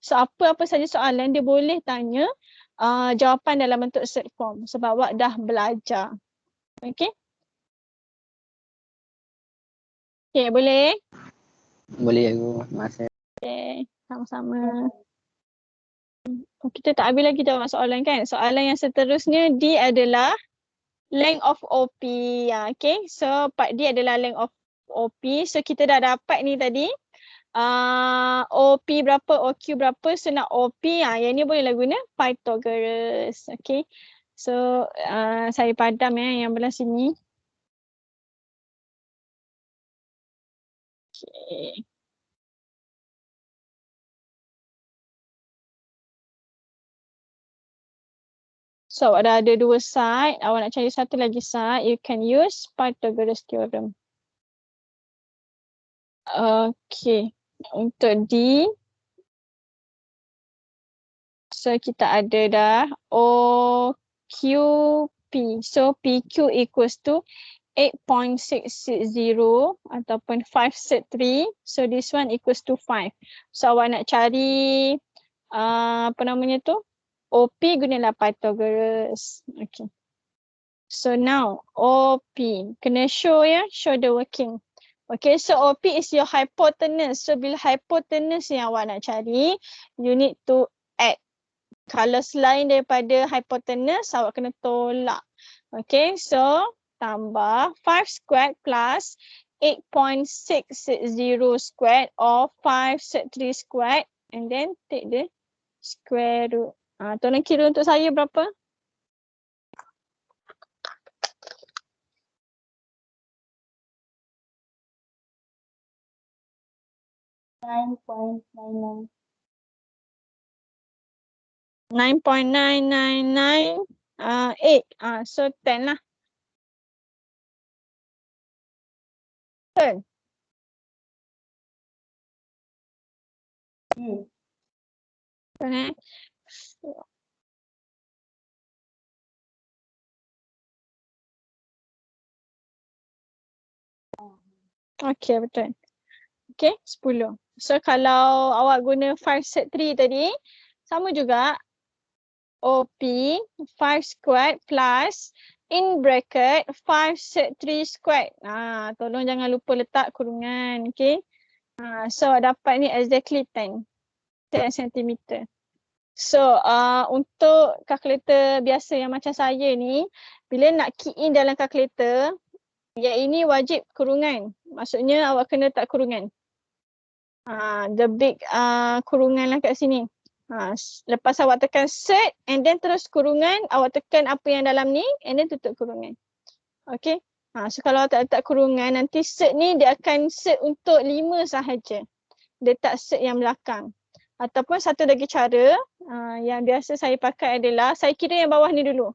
So apa-apa saja soalan dia boleh tanya jawapan dalam bentuk set form. Sebab awak dah belajar. Okay. Okay, boleh? Boleh aku. Masa. Okay, sama-sama. Kita tak habis lagi jawab soalan kan. Soalan yang seterusnya D adalah length of OP. Okay. So part D adalah length of OP. So kita dah dapat ni tadi. OP berapa, OQ berapa. So nak OP. Yang ni bolehlah guna Pythagoras. Okay. So saya padam yang belah sini. Okay. So awak dah ada 2 side, awak nak cari satu lagi side, you can use Pythagoras theorem. Okay, untuk D, so kita ada dah OQP. So PQ equals to 8.660 ataupun 5 set 3. So this one equals to 5. So awak nak cari apa namanya tu? OP gunalah Pythagoras. Okay. So now OP. Kena show show the working. Okay, so OP is your hypotenuse. So bila hypotenuse yang awak nak cari, you need to add. Kalau selain daripada hypotenuse, awak kena tolak. Okay, so tambah 5 squared plus 8.660 squared or 5 set 3 squared and then take the square root. Tolong kira untuk saya berapa? $9.99. 9.9998. So 10 lah. 10. Okay, betul. Okay, 10. So kalau awak guna 5 set 3 tadi, sama juga. OP 5 squared plus in bracket 5 set 3 squared. Tolong jangan lupa letak kurungan. Okay. So dapat ni exactly 10 cm. So untuk kalkulator biasa yang macam saya ni, bila nak key in dalam kalkulator, yang ini wajib kurungan. Maksudnya awak kena letak kurungan. The big kurungan lah kat sini. Lepas awak tekan set and then terus kurungan, awak tekan apa yang dalam ni and then tutup kurungan. Okay. So kalau awak tak letak kurungan, nanti set ni dia akan set untuk 5 sahaja. Dia tak set yang belakang. Ataupun satu lagi cara yang biasa saya pakai adalah saya kira yang bawah ni dulu.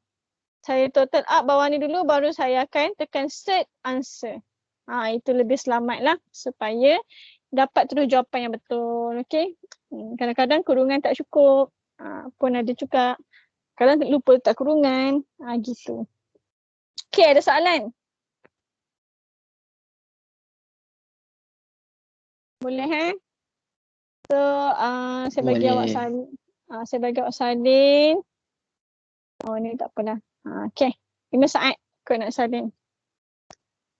Saya total up bawah ni dulu baru saya akan tekan set answer. Itu lebih selamat lah supaya dapat terus jawapan yang betul. Okay. Kadang-kadang kurungan tak cukup. Pun ada juga. Kadang lupa letak kurungan. Gitu. Okay, ada soalan? Boleh So, saya bagi awak Boleh. salin. Saya bagi awak salin. Oh, ni tak apalah. Okay. 5 saat kau nak salin.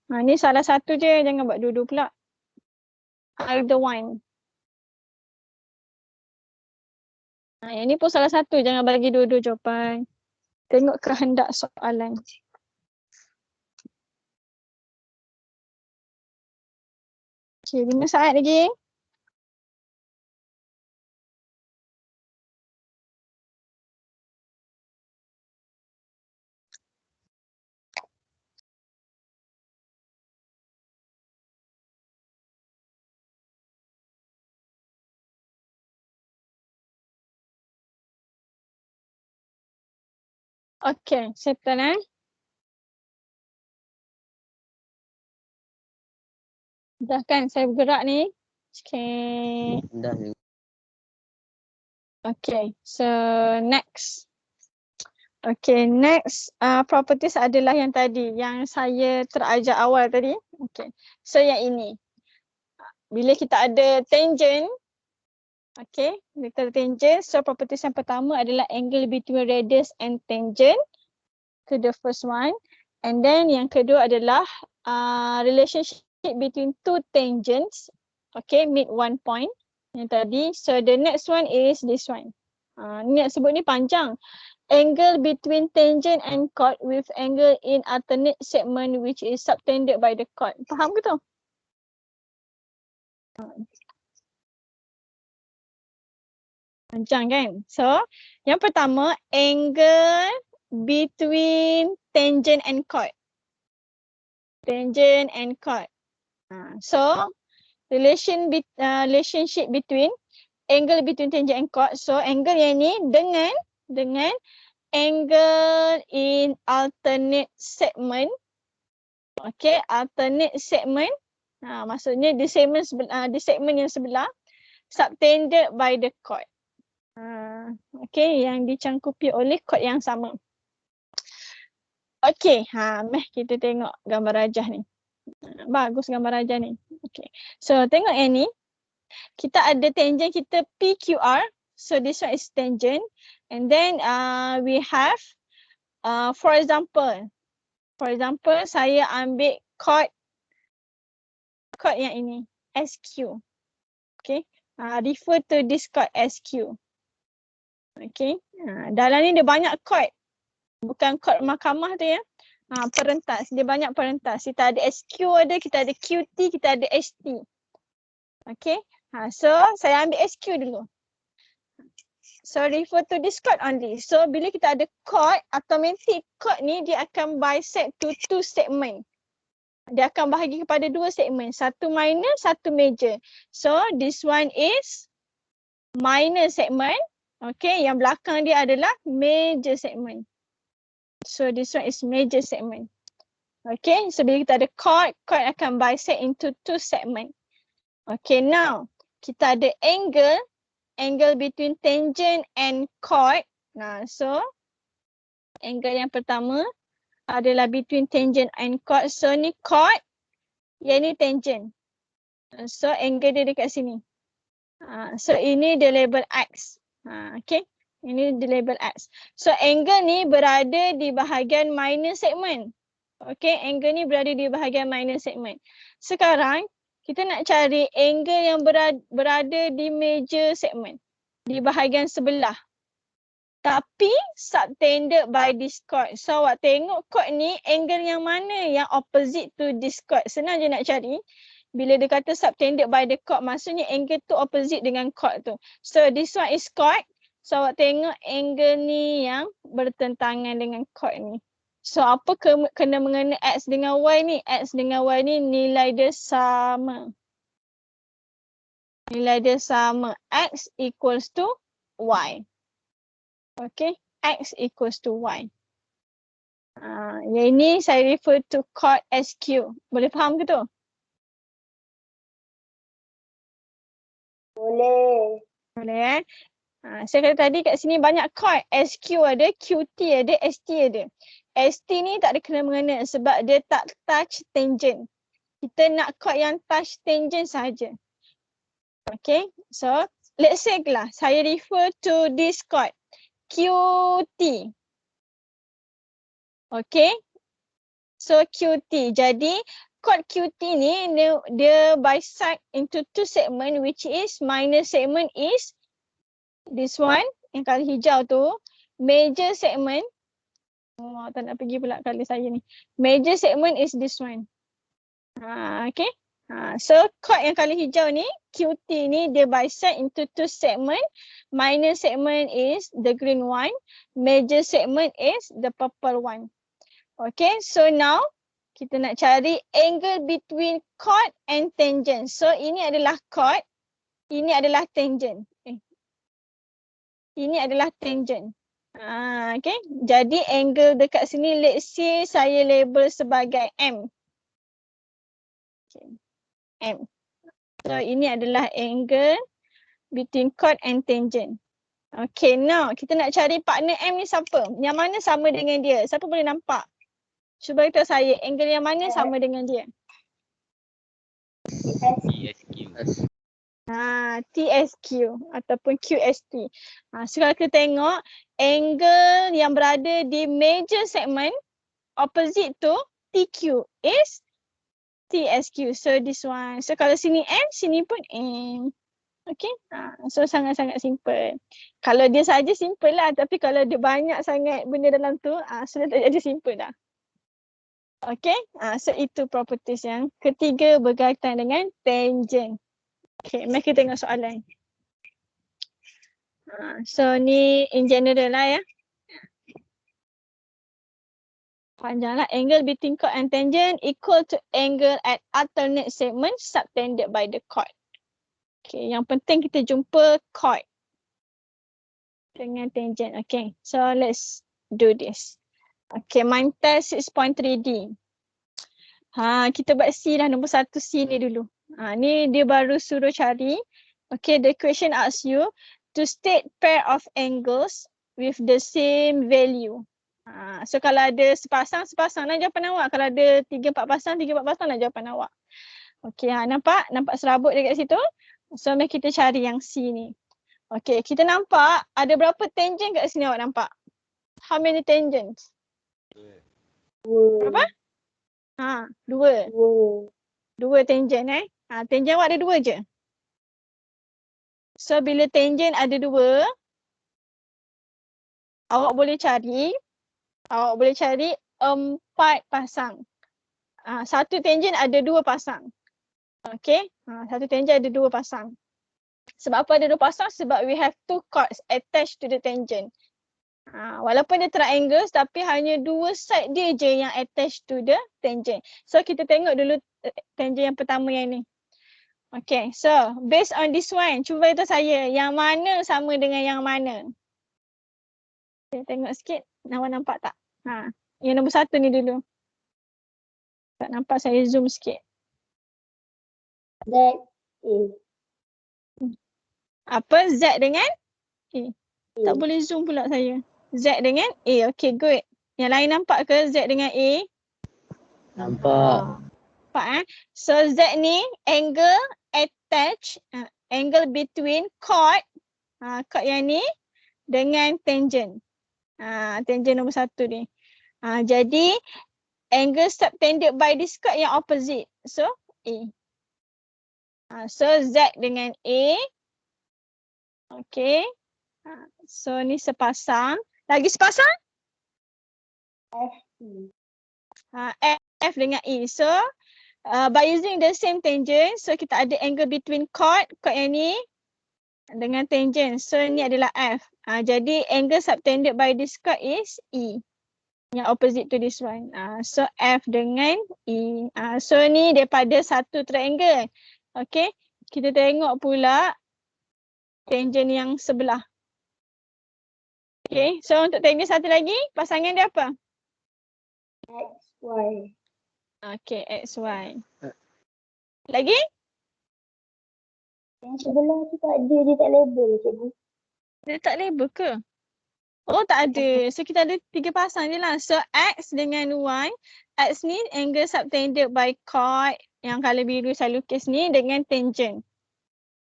Ni salah satu je. Jangan buat dua-dua pula. Either one. Yang ni pun salah satu. Jangan bagi dua-dua jawapan. Tengok kehendak soalan. Okay, 5 saat lagi. Okay, settle Dah kan saya bergerak ni. Okay. Dah juga. Okay, so next. Okay, next properties adalah yang tadi, yang saya terajar awal tadi. Okay, so yang ini. Bila kita ada tangent, okay, bila kita ada tangent, so properties yang pertama adalah angle between radius and tangent. To the first one. And then yang kedua adalah relationship between two tangents. Okay, meet one point. Yang tadi. So the next one is this one. Ni nak sebut ni panjang. Angle between tangent and chord with angle in alternate segment which is subtended by the chord. Faham ke tu? Panjang kan? So, yang pertama, angle between tangent and chord. Tangent and chord. So, relationship between angle between tangent and chord. So, angle yang ni dengan angle in alternate segment. Okay, alternate segment. Maksudnya di segment yang sebelah subtended by the chord. Okay, yang dicangkupi oleh chord yang sama. Okay, meh kita tengok gambar rajah ni. Bagus gambar rajah ni. Okay, so tengok yang ni. Kita ada tangent kita PQR. So this one is tangent. And then we have, for example, saya ambil chord yang ini, SQ. Okay, refer to this chord SQ. Okay, dalam ni dia banyak chord. Bukan chord mahkamah tu ya. Perentas, dia banyak perentas. Kita ada SQ ada, kita ada QT, kita ada ST. Okay, so saya ambil SQ dulu. So refer to this chord only. So bila kita ada chord, automatic chord ni dia akan bisect to two segment. Dia akan bahagi kepada dua segmen. Satu minor, satu major. So this one is minor segment. Okay, yang belakang dia adalah major segment. So this one is major segment. Okay, so bila kita ada chord akan bisect into two segment. Okay, now kita ada angle between tangent and chord. So angle yang pertama adalah between tangent and chord. So ni chord, yang ni tangent. So angle dia dekat sini. So ini dia label X. Okay, ini dia label X. So angle ni berada di bahagian minor segment. Okay, angle ni berada di bahagian minor segment. Sekarang kita nak cari angle yang berada di major segment. Di bahagian sebelah. Tapi subtended by this chord. So awak tengok chord ni angle yang mana yang opposite to this chord. Senang je nak cari. Bila dia kata subtended by the chord, maksudnya angle tu opposite dengan chord tu. So this one is chord. So awak tengok angle ni yang bertentangan dengan chord ni. So apa kena mengena X dengan Y ni? X dengan Y ni nilai dia sama. Nilai dia sama. X equals to Y. Okay. X equals to Y. Yang ini saya refer to chord SQ. Boleh faham ke tu? Boleh. Boleh saya kata tadi kat sini banyak chord. SQ ada, QT ada, ST ada. ST ni tak ada kena mengena sebab dia tak touch tangent. Kita nak chord yang touch tangent saja. Okay. So let's say lah saya refer to this chord QT. Okay. So QT. Jadi chord QT ni dia bisect into two segment which is minor segment is this one yang colour hijau tu. Major segment. Tak nak pergi pula colour saya ni. Major segment is this one. Okay. So chord yang colour hijau ni QT ni dia bisect into two segment. Minor segment is the green one. Major segment is the purple one. Okay, so now kita nak cari angle between chord and tangent. So ini adalah chord, ini adalah tangent. Ini adalah tangent. Okay, jadi angle dekat sini let's say saya label sebagai M. Okay. M. So ini adalah angle between chord and tangent. Okay, now kita nak cari partner M ni siapa? Yang mana sama dengan dia? Siapa boleh nampak? Cuba beritahu saya, angle yang mana sama dengan dia? TSQ. TSQ ataupun QST. So kalau kita tengok, angle yang berada di major segment opposite to TQ is TSQ. So this one. So kalau sini M, sini pun M. Okay. So sangat-sangat simple. Kalau dia saja simple lah. Tapi kalau dia banyak sangat benda dalam tu, sudah tak jadi simple dah. Okay, so itu properties yang ketiga berkaitan dengan tangent. Okay, mari kita tengok soalan. So ni in general lah ya. Panjang lah. Angle between chord and tangent equal to angle at alternate segment subtended by the chord. Okay, yang penting kita jumpa chord dengan tangent. Okay, so let's do this. Okay, main test 6.3D. Kita buat C dah, nombor 1 C ni dulu. Ni dia baru suruh cari. Okay, the question asks you to state pair of angles with the same value. So kalau ada sepasang lah jawapan awak. Kalau ada 3-4 pasang lah jawapan awak. Okay, nampak? Nampak serabut dekat situ? So mari kita cari yang C ni. Okay, kita nampak ada berapa tangent kat sini awak nampak? How many tangents? Berapa? 2. 2 tangent tangent awak ada 2 je. So bila tangent ada 2, awak boleh cari 4 pasang. Satu tangent ada 2 pasang. Okay, satu tangent ada 2 pasang. Sebab apa ada 2 pasang? Sebab we have 2 chords attached to the tangent. Walaupun dia triangle tapi hanya 2 side dia je yang attached to the tangent. So kita tengok dulu tangent yang pertama yang ni. Okay, so based on this one, cuba beritahu saya yang mana sama dengan yang mana. Okay, tengok sikit, awak nampak tak? Yang nombor 1 ni dulu. Tak nampak, saya zoom sikit. Z, A. Apa? Z dengan A. Tak boleh zoom pula saya. Z dengan A. Okay, good. Yang lain nampak ke Z dengan A? Nampak. Nampak So Z ni angle attach, angle between chord, chord yang ni dengan tangent. Tangent nombor 1 ni. Jadi angle subtended by this chord yang opposite. So A. So Z dengan A. Okay. So ni sepasang. Lagi sepasang? F dengan E. So by using the same tangent, so kita ada angle between chord yang ni dengan tangent. So ni adalah F. Jadi angle subtended by this chord is E. Yang opposite to this one. So F dengan E. So ni daripada satu triangle. Okay. Kita tengok pula tangent yang sebelah. Okay. So untuk tangent satu lagi, pasangan dia apa? XY. Okay, XY. Lagi? Yang sebelah tu tak ada, dia tak label cikgu. Dia tak label ke? Oh, tak ada. So kita ada 3 pasang je lah. So X dengan Y. X ni angle subtended by chord yang colour biru saya lukis ni dengan tangent.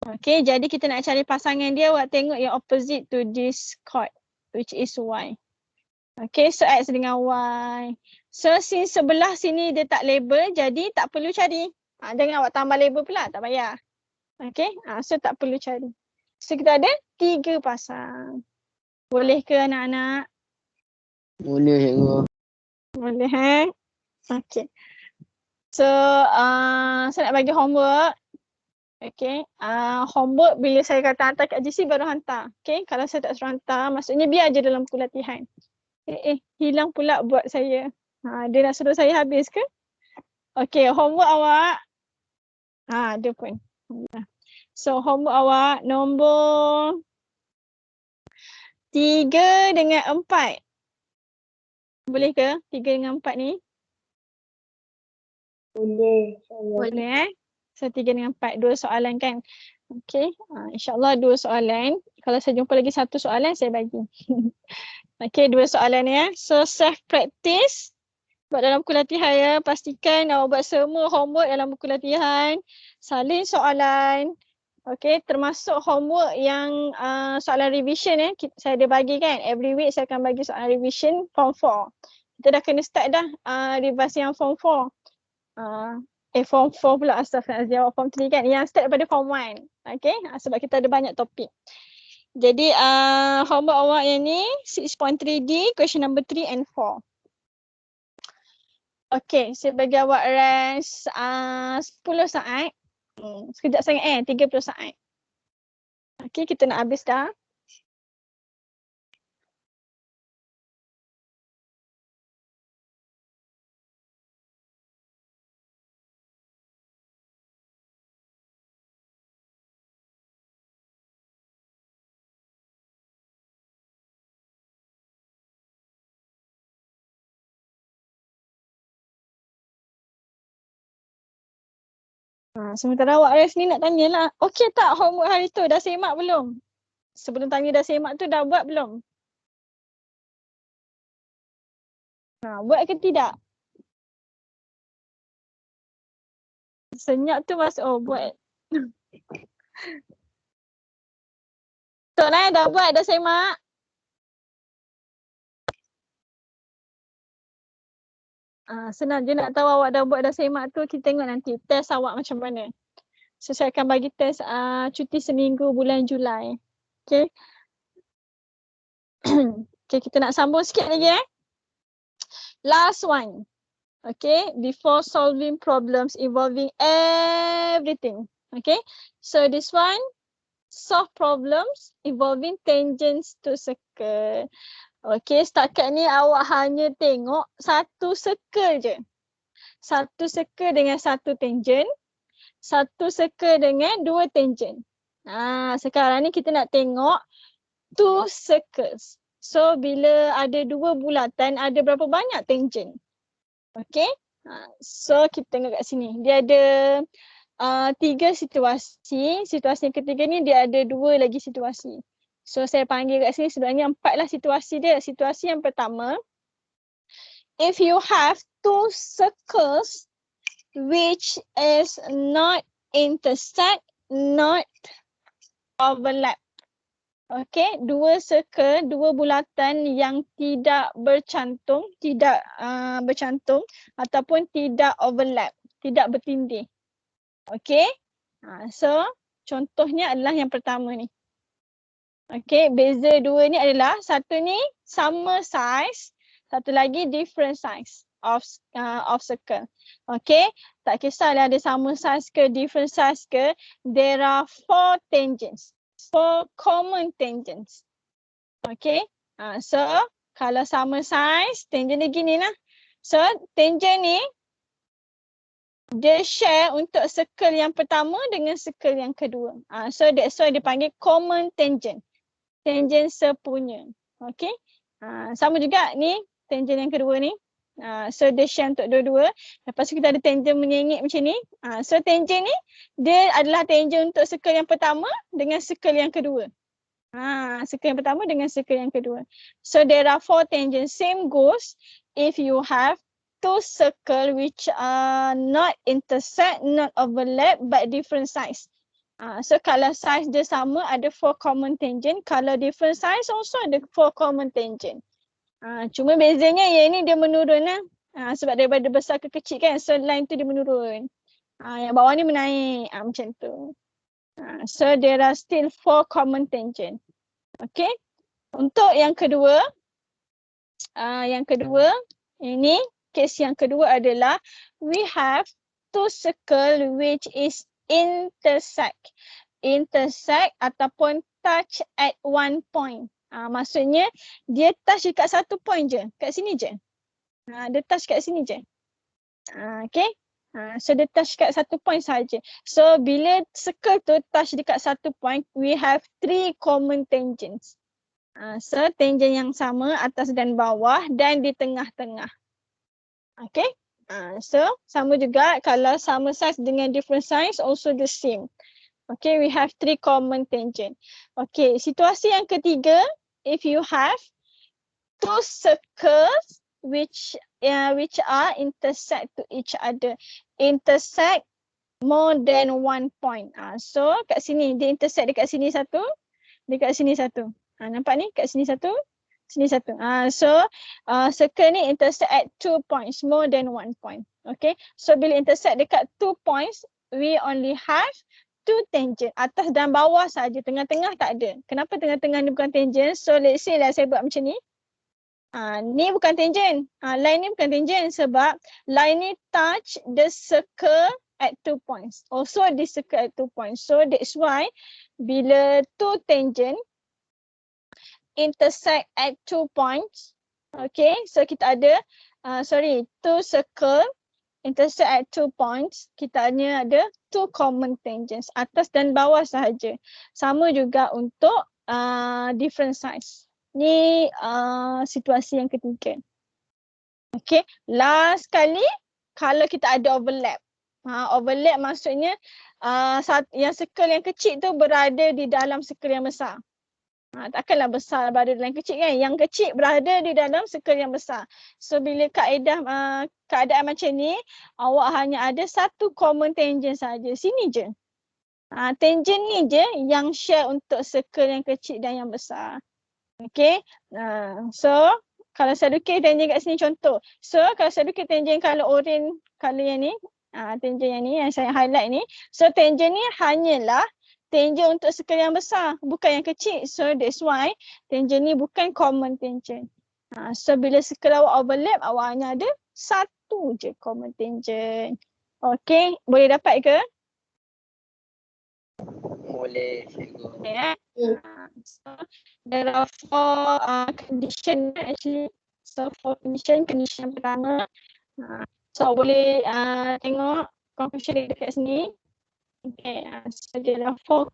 Okay, jadi kita nak cari pasangan dia, awak tengok yang opposite to this chord, which is Y. Okay, so X dengan Y. So since sebelah sini dia tak label, jadi tak perlu cari. Jangan awak tambah label pula, tak payah. Okay, so tak perlu cari. So kita ada 3 pasang. Boleh ke anak-anak? Boleh cikgu. Boleh Okay. So saya nak bagi homework. Okay. Homework bila saya kata hantar kat GC baru hantar. Okay. Kalau saya tak suruh hantar, maksudnya biar je dalam buku latihan. Hilang pula buat saya. Dia nak suruh saya habis ke? Okay. Homework awak. Dia pun. So homework awak nombor 3 dengan 4. Boleh ke 3 dengan 4 ni? Boleh. InsyaAllah. Boleh So 3 dengan 4, 2 soalan kan? Okay, insyaAllah 2 soalan. Kalau saya jumpa lagi 1 soalan, saya bagi. Okay, 2 soalan ya. So self practice. Buat dalam buku latihan ya. Pastikan awak buat semua homework dalam buku latihan. Salin soalan. Okay, termasuk homework yang soalan revision ya. Saya ada bagi kan. Every week saya akan bagi soalan revision form 4. Kita dah kena start dah revise yang form 4. Form 4 pula astagfirullahaladzim, form 3 kan. Yang start daripada form 1. Okay, sebab kita ada banyak topik. Jadi homework awak yang ni 6.3D, question number 3 and 4. Okay, saya bagi awak rest 10 saat. Sekejap sangat 30 saat. Okay, kita nak habis dah. Sementara awak rest ni nak tanyalah, okey tak homework hari tu? Dah semak belum? Sebelum tanya dah semak tu dah buat belum? Buat ke tidak? Senyap tu masuk, buat. Betul dah buat, dah semak? Senang je nak tahu awak dah buat, dah semak tu, kita tengok nanti test awak macam mana. So saya akan bagi test cuti seminggu bulan Julai. Okay. Okay, kita nak sambung sikit lagi Last one. Okay, before solving problems involving everything. Okay, so this one, solve problems involving tangents to circle. Okay, setakat ni awak hanya tengok satu circle je. Satu circle dengan satu tangent. Satu circle dengan 2 tangent. Sekarang ni kita nak tengok 2 circles. So bila ada 2 bulatan, ada berapa banyak tangent? Okay. So kita tengok kat sini. Dia ada 3 situasi. Situasi yang ketiga ni dia ada 2 lagi situasi. So saya panggil kat sini sebenarnya 4 lah situasi dia. Situasi yang pertama, if you have 2 circles which is not intersect, not overlap. Okay, 2 circle, 2 bulatan yang tidak bercantum, ataupun tidak overlap, tidak bertindih. Okay, so contohnya adalah yang pertama ni. Okay, beza 2 ni adalah satu ni sama size, satu lagi different size of circle. Okay, tak kisahlah ada sama size ke different size ke, there are 4 tangents, 4 common tangents. Okay. So kalau sama size, tangent dia gini lah. So tangent ni dia share untuk circle yang pertama dengan circle yang kedua. So that's why dia panggil common tangent. Tangent sepunya. Okay. Sama juga ni tangent yang kedua ni. So dia share untuk dua-dua. Lepas tu kita ada tangent menyengit macam ni. So tangent ni dia adalah tangent untuk circle yang pertama dengan circle yang kedua. Circle yang pertama dengan circle yang kedua. So there are 4 tangents. Same goes if you have 2 circle which are not intersect, not overlap but different size. So kalau size dia sama ada 4 common tangent. Kalau different size also ada 4 common tangent. Cuma bezanya yang ni dia menurun lah. Sebab daripada besar ke kecil kan. So line tu dia menurun. Yang bawah ni menaik. Macam tu. So there are still 4 common tangent. Okay. Untuk yang kedua. Ini case yang kedua adalah we have 2 circle which is intersect. Intersect ataupun touch at one point. Maksudnya dia touch dekat satu point je. Kat sini je. Dia touch kat sini je. Okay. So dia touch kat satu point saja. So bila circle tu touch dekat satu point, we have 3 common tangents. So tangent yang sama atas dan bawah dan di tengah-tengah. Okay. So sama juga kalau sama size dengan different size also the same. Okay, we have 3 common tangent. Okay, situasi yang ketiga, if you have 2 circles which are intersect to each other. Intersect more than 1 point. So kat sini dia intersect dekat sini satu, dekat sini satu. Nampak ni kat sini satu, sini satu. So circle ni intersect at 2 points, more than 1 point. Okay, so bila intersect dekat 2 points, we only have 2 tangent, atas dan bawah saja, tengah-tengah tak ada. Kenapa tengah-tengah ni bukan tangent? So let's say lah saya buat macam ni. Ni bukan tangent. Line ni bukan tangent sebab line ni touch the circle at 2 points. Also this circle at 2 points. So that's why bila 2 tangent intersect at 2 points. Okay, so kita ada 2 circle intersect at 2 points, kita hanya ada 2 common tangents, atas dan bawah sahaja. Sama juga untuk different size. Ni situasi yang ketiga. Okay, last kali kalau kita ada overlap. Overlap maksudnya yang circle yang kecil tu berada di dalam circle yang besar. Takkanlah besar berada dalam kecil kan. Yang kecil berada di dalam circle yang besar. So bila keadaan macam ni, awak hanya ada 1 common tangent saja. Sini je. Tangent ni je yang share untuk circle yang kecil dan yang besar. Okay. So kalau saya dukir tangent kat sini contoh. So kalau saya dukir tangent color orange, color yang ni. Tangent yang ni yang saya highlight ni. So tangent ni hanyalah tangent untuk circle yang besar, bukan yang kecil. So that's why tangent ni bukan common tangent. So bila circle awak overlap, awak hanya ada 1 je common tangent. Okay, boleh dapat ke? Boleh, cikgu. Okay. So there are 4 condition actually. So 4 condition. Condition pertama. So boleh tengok conclusion dekat sini. Okay, so there are 4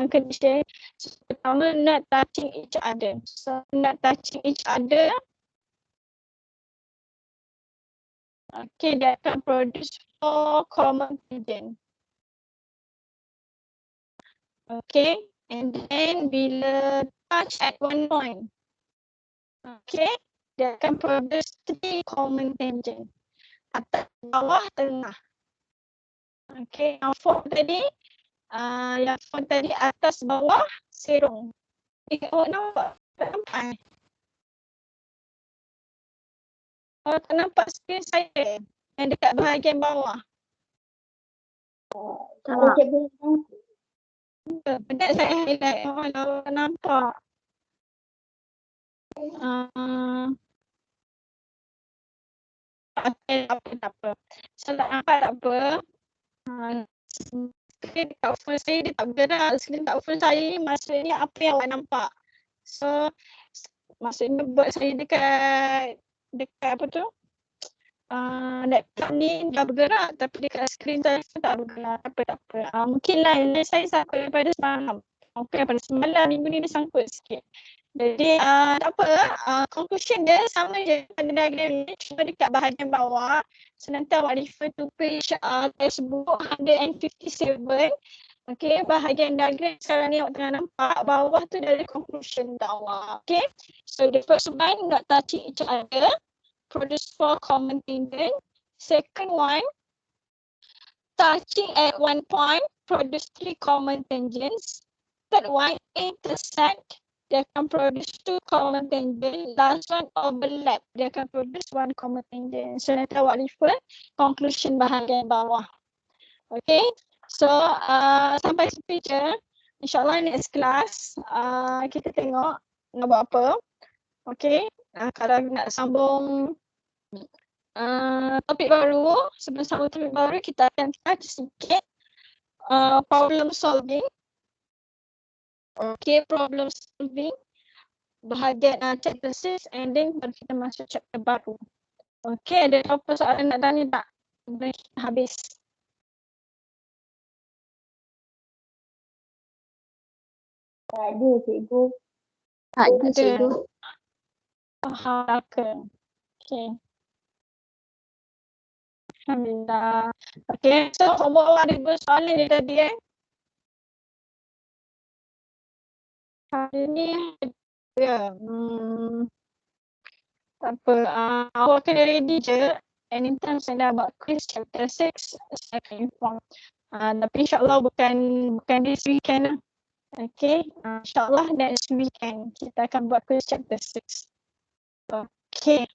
conditions. So, pertama, not touching each other. So, not touching each other. Okay, that can produce 4 common tangent. Okay, and then bila touch at 1 point. Okay, that can produce 3 common tangent. Atas, bawah, tengah. Okay, yang 4 tadi, atas bawah serong. Awak nampak? Tak nampak? Awak tak nampak skrin saya yang dekat bahagian bawah? Kalau cikgu Penat saya highlight. Awak tak nampak? Okay, tak apa. So tak nampak tak apa. Skrin dekat phone saya dia tak bergerak. Skrin dekat phone saya ni maksudnya apa yang awak nampak. So maksudnya buat saya dekat apa tu? Laptop ni dah bergerak tapi dekat skrin telefon tak bergerak. Tak apa. Mungkin line saya sangkut daripada semalam. Okey, pada semalam minggu ni dia sangkut sikit. Jadi tak apa, conclusion dia sama je pada diagram ni, cuma dekat bahagian bawah. So nanti awak refer to page textbook 157. Okay, bahagian diagram sekarang ni awak tengah nampak, bawah tu dari conclusion untuk awak. Okay, so the first one, not touching each other, produce 4 common tangent. Second one, touching at one point, produce 3 common tangents. Third one, intersect, dia akan produce 2 common tangent. Last one, overlap, dia akan produce 1 common tangent. So nanti awak refer conclusion bahagian bawah. Okay, so sampai situ je. InsyaAllah next class kita tengok nak buat apa. Okay, kalau nak sambung topik baru, sebelum sambung topik baru kita akan touch sikit problem solving. Okay, problem solving bahagian chapter 6 and then baru kita masuk chapter baru. Okay, ada apa soalan nak tanya tak? Sebelum kita habis. Tak ada cikgu. Tak ada cikgu. Faham ke? Okay. Alhamdulillah. Okay, so awak ada bersoalan dia tadi hari ni ya. Tak apa, awak kena ready je. Anytime saya dah buat quiz chapter 6, saya akan inform. Tapi insyaAllah bukan this weekend lah. Okay, insyaAllah next weekend kita akan buat quiz chapter 6. Okay,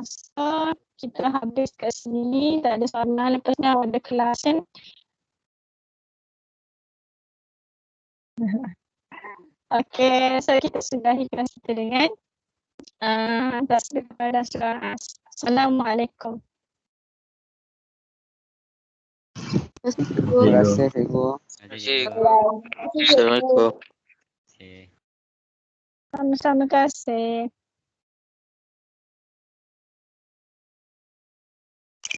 so kita habis kat sini. Tak ada soalan, lepas ni awak ada kelas kan? Okay, so kita sudahi kelas kita dengan tasbih kepada surah As. Assalamualaikum. Terima kasih cikgu. Assalamualaikum. Assalamualaikum. Okay. Sama-sama kasih.